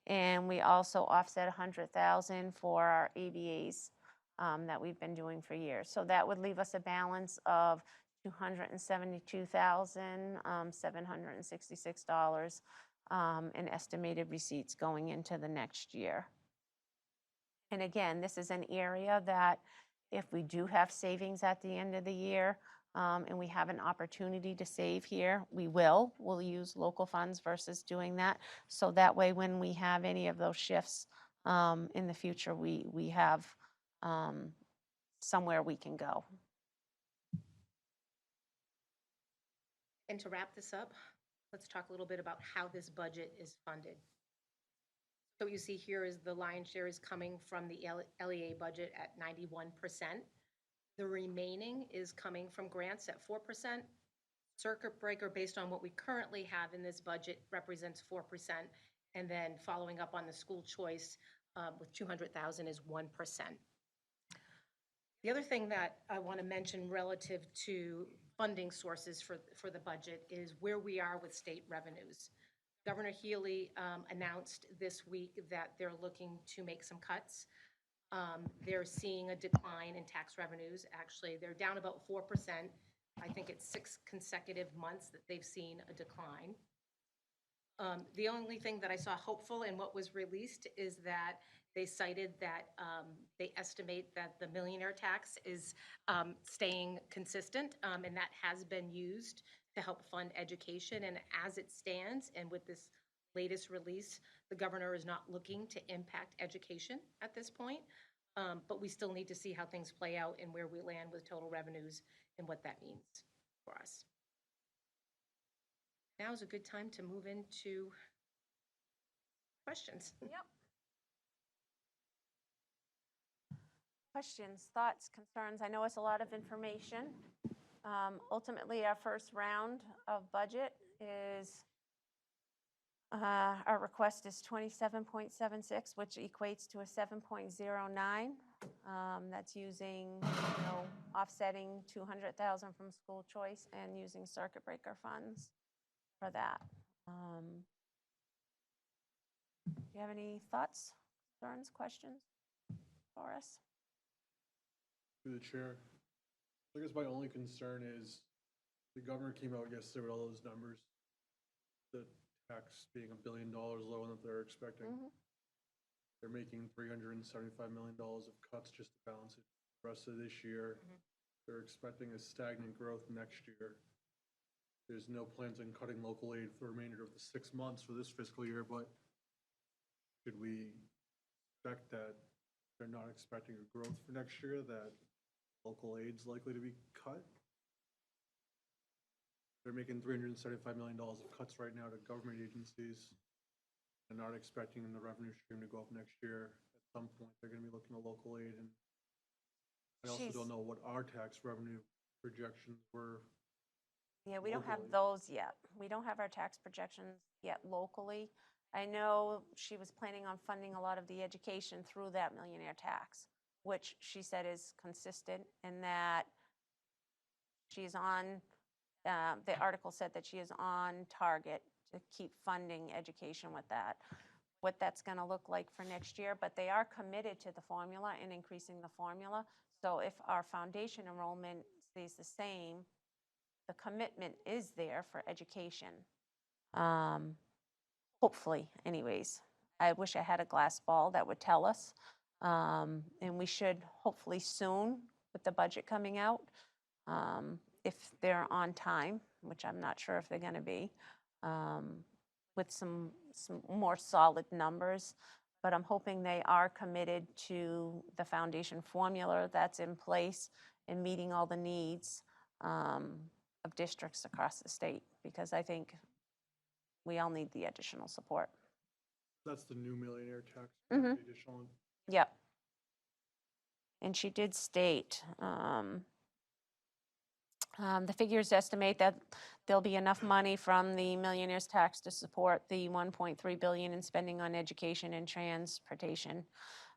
And we also offset $100,000 for our ABAs that we've been doing for years. So that would leave us a balance of $272,766 in estimated receipts going into the next year. And again, this is an area that if we do have savings at the end of the year and we have an opportunity to save here, we'll use local funds versus doing that. So that way, when we have any of those shifts in the future, we have somewhere we can go. And to wrap this up, let's talk a little bit about how this budget is funded. So what you see here is the lion's share is coming from the LEA budget at 91%. The remaining is coming from grants at 4%. Circuit breaker, based on what we currently have in this budget, represents 4%. And then following up on the school choice with $200,000 is 1%. The other thing that I want to mention relative to funding sources for the budget is where we are with state revenues. Governor Healy announced this week that they're looking to make some cuts. They're seeing a decline in tax revenues. Actually, they're down about 4%. I think it's 6 consecutive months that they've seen a decline. The only thing that I saw hopeful in what was released is that they cited that they estimate that the millionaire tax is staying consistent, and that has been used to help fund education. And as it stands, and with this latest release, the governor is not looking to impact education at this point, but we still need to see how things play out and where we land with total revenues and what that means for us. Now is a good time to move into questions. Yep. Questions, thoughts, concerns? I know it's a lot of information. Ultimately, our first round of budget is, our request is 27.76, which equates to a 7.09. That's using, offsetting 200,000 from school choice and using circuit breaker funds for that. Do you have any thoughts, concerns, questions for us? Through the chair. I guess my only concern is the governor came out yesterday with all those numbers. The tax being $1 billion lower than they're expecting. They're making $375 million of cuts just to balance it the rest of this year. They're expecting a stagnant growth next year. There's no plans on cutting local aid for the remainder of the 6 months for this fiscal year, but should we expect that they're not expecting a growth for next year, that local aid's likely to be cut? They're making $375 million of cuts right now to government agencies. They're not expecting the revenue stream to go up next year. At some point, they're going to be looking at local aid. And I also don't know what our tax revenue projections were. Yeah, we don't have those yet. We don't have our tax projections yet locally. I know she was planning on funding a lot of the education through that millionaire tax, which she said is consistent in that she's on, the article said that she is on target to keep funding education with that. What that's going to look like for next year, but they are committed to the formula and increasing the formula. So if our foundation enrollment stays the same, the commitment is there for education. Hopefully, anyways. I wish I had a glass ball that would tell us. And we should hopefully soon, with the budget coming out, if they're on time, which I'm not sure if they're going to be, with some more solid numbers. But I'm hoping they are committed to the foundation formula that's in place and meeting all the needs of districts across the state, because I think we all need the additional support. That's the new millionaire tax, Mhm. the additional. Yep. And she did state, the figures estimate that there'll be enough money from the millionaire's tax to support the 1.3 billion in spending on education and transportation,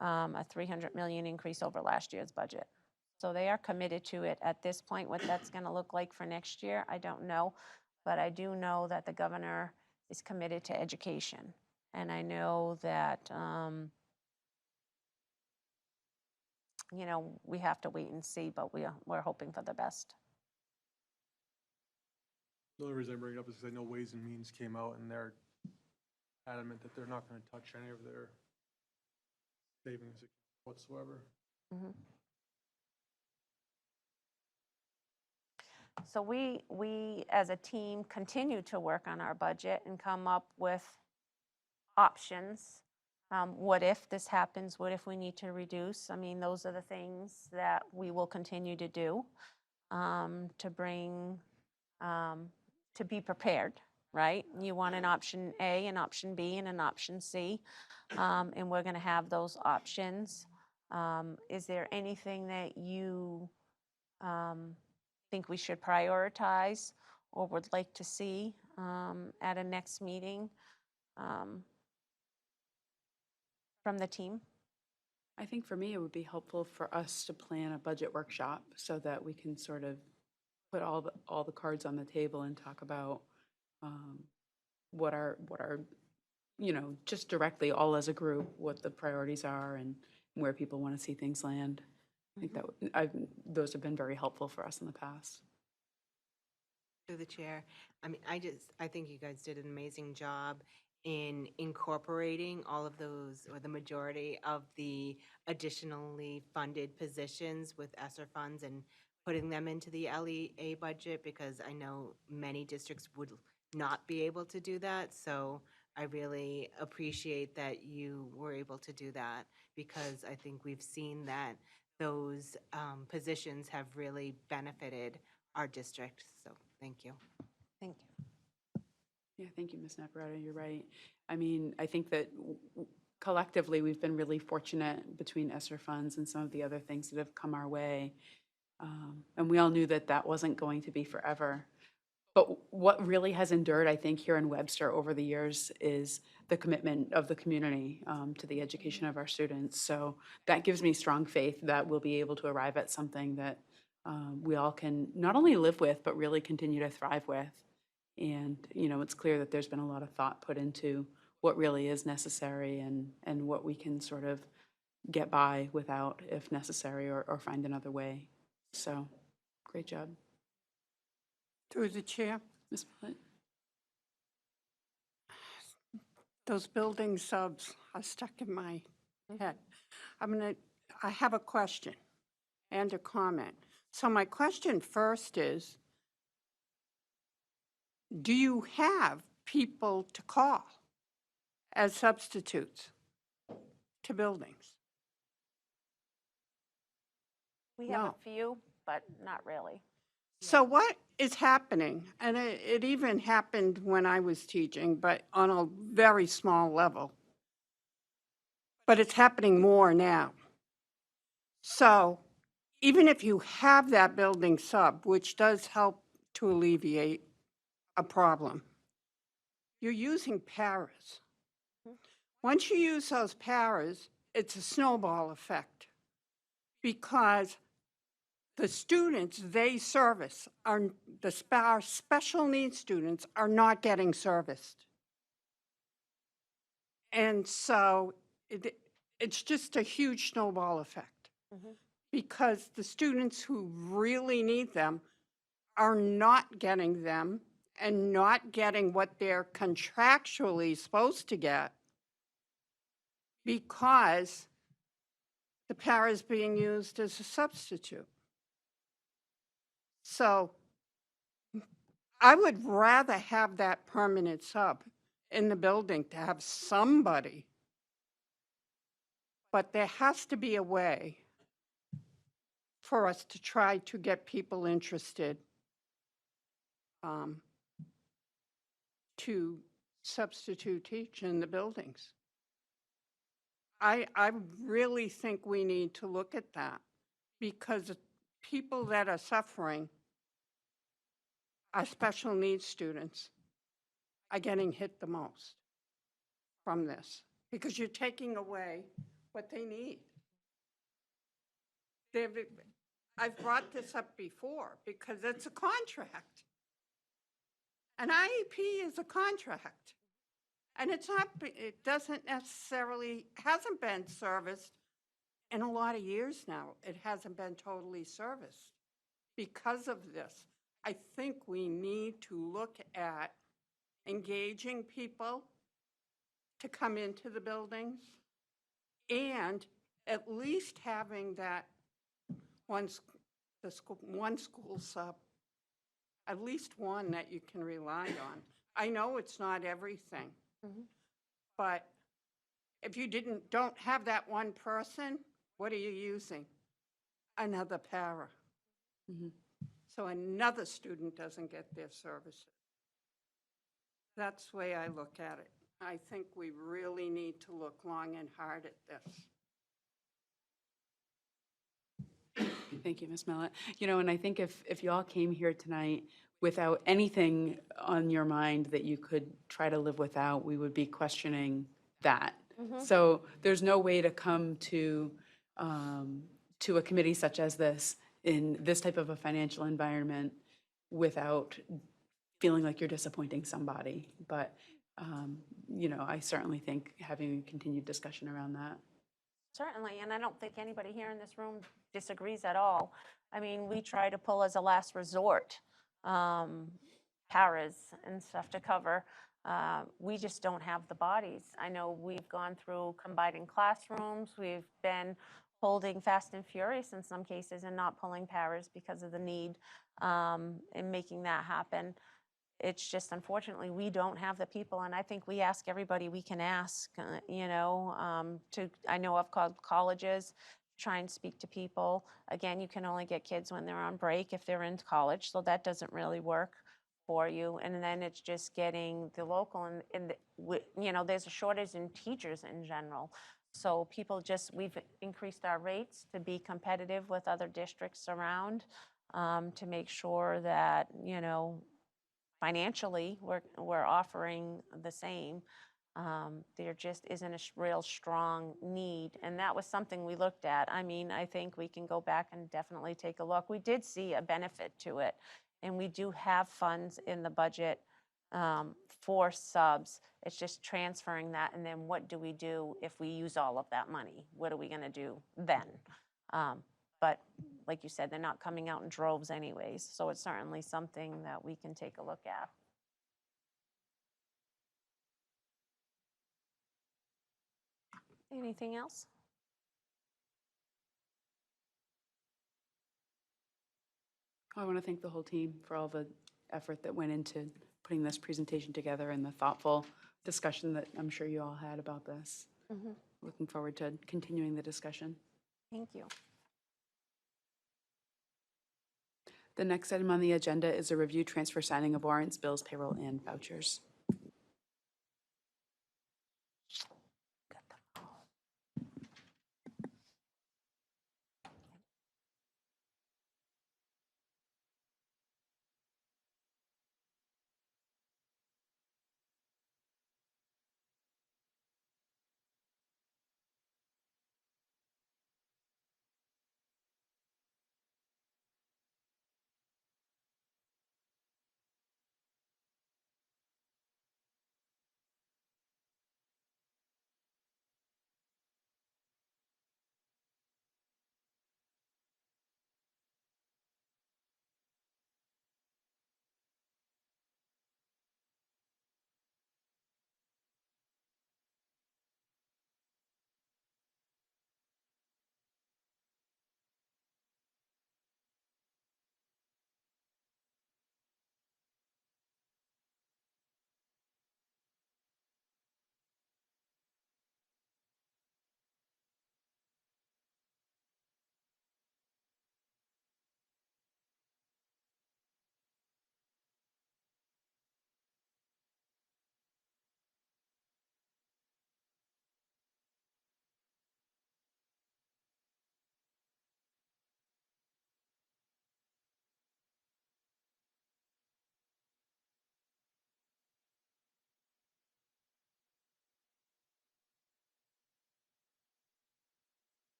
a 300 million increase over last year's budget. So they are committed to it at this point. What that's going to look like for next year, I don't know. But I do know that the governor is committed to education. And I know that, we have to wait and see, but we're hoping for the best. The only reason I bring it up is because I know Ways and Means came out and they're adamant that they're not going to touch any of their savings whatsoever. Mhm. So we as a team continue to work on our budget and come up with options. What if this happens? What if we need to reduce? I mean, those are the things that we will continue to do to bring, to be prepared, right? You want an option A, an option B, and an option C, and we're going to have those options. Is there anything that you think we should prioritize or would like to see at a next meeting from the team? I think for me, it would be helpful for us to plan a budget workshop so that we can sort of put all the cards on the table and talk about what our, just directly all as a group, what the priorities are and where people want to see things land. I think those have been very helpful for us in the past. Through the chair, I think you guys did an amazing job in incorporating all of those, or the majority of the additionally funded positions with ESSER funds and putting them into the LEA budget, because I know many districts would not be able to do that. So I really appreciate that you were able to do that, because I think we've seen that those positions have really benefited our district. So thank you. Thank you. Yeah, thank you, Ms. Navarrete, you're right. I mean, I think that collectively, we've been really fortunate between ESSER funds and some of the other things that have come our way. And we all knew that that wasn't going to be forever. But what really has endured, I think, here in Webster over the years is the commitment of the community to the education of our students. So that gives me strong faith that we'll be able to arrive at something that we all can not only live with, but really continue to thrive with. And, it's clear that there's been a lot of thought put into what really is necessary and what we can sort of get by without if necessary or find another way. So, great job. Through the chair, Ms. Millett? those building subs are stuck in my head. I have a question and a comment. So my question first is, do you have people to call as substitutes to buildings? We have No. a few, but not really. So what is happening, and it even happened when I was teaching, but on a very small level, but it's happening more now. So even if you have that building sub, which does help to alleviate a problem, you're using paras. once you use those paras, it's a snowball effect because the students they service are our special needs students are not getting serviced. And so it's just a huge snowball effect because the students who really need them are not getting them and not getting what they're contractually supposed to get because the para is being used as a substitute. So I would rather have that permanent sub in the building to have somebody, but there has to be a way for us to try to get people interested to substitute teach in the buildings. I really think we need to look at that because people that are suffering, our special needs students, are getting hit the most from this because you're taking away what they need. I've brought this up before because it's a contract. An IEP is a contract. And it doesn't necessarily, hasn't been serviced in a lot of years now. It hasn't been totally serviced because of this. I think we need to look at engaging people to come into the buildings and at least having that one school sub, at least one that you can rely on. I know it's not everything, but if you don't have that one person, what are you using? Another para. So another student doesn't get their services. That's the way I look at it. I think we really need to look long and hard at this. Thank you, Ms. Millett. You know, and I think if you all came here tonight without anything on your mind that you could try to live without, we would be questioning that. So there's no way to come to a committee such as this in this type of a financial environment without feeling like you're disappointing somebody. But, you know, I certainly think having a continued discussion around that. Certainly, and I don't think anybody here in this room disagrees at all. I mean, we try to pull as a last resort, paras and stuff to cover. We just don't have the bodies. I know we've gone through combining classrooms. We've been holding fast and furious in some cases and not pulling paras because of the need in making that happen. It's just, unfortunately, we don't have the people, and I think we ask everybody we can ask, you know, I know I've called colleges, try and speak to people. Again, you can only get kids when they're on break if they're in college, so that doesn't really work for you. And then it's just getting the local, and you know, there's a shortage in teachers in general. So we've increased our rates to be competitive with other districts around to make sure that, you know, financially, we're offering the same. There just isn't a real strong need, and that was something we looked at. I mean, I think we can go back and definitely take a look. We did see a benefit to it, and we do have funds in the budget for subs. It's just transferring that, and then what do we do if we use all of that money? What are we going to do then? But like you said, they're not coming out in droves anyways, so it's certainly something that we can take a look at. Anything else? I want to thank the whole team for all the effort that went into putting this presentation together and the thoughtful discussion that I'm sure you all had about this. Looking forward to continuing the discussion. Thank you. The next item on the agenda is a review, transfer, signing of warrants, bills, payroll, and vouchers.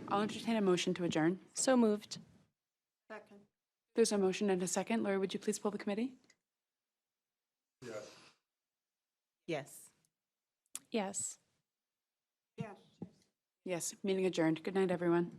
I'll entertain a motion to adjourn. So moved. Second. There's a motion and a second. Lori, would you please pull the committee? Yes. Yes. Yes. Yes. Yes, meeting adjourned. Good night, everyone.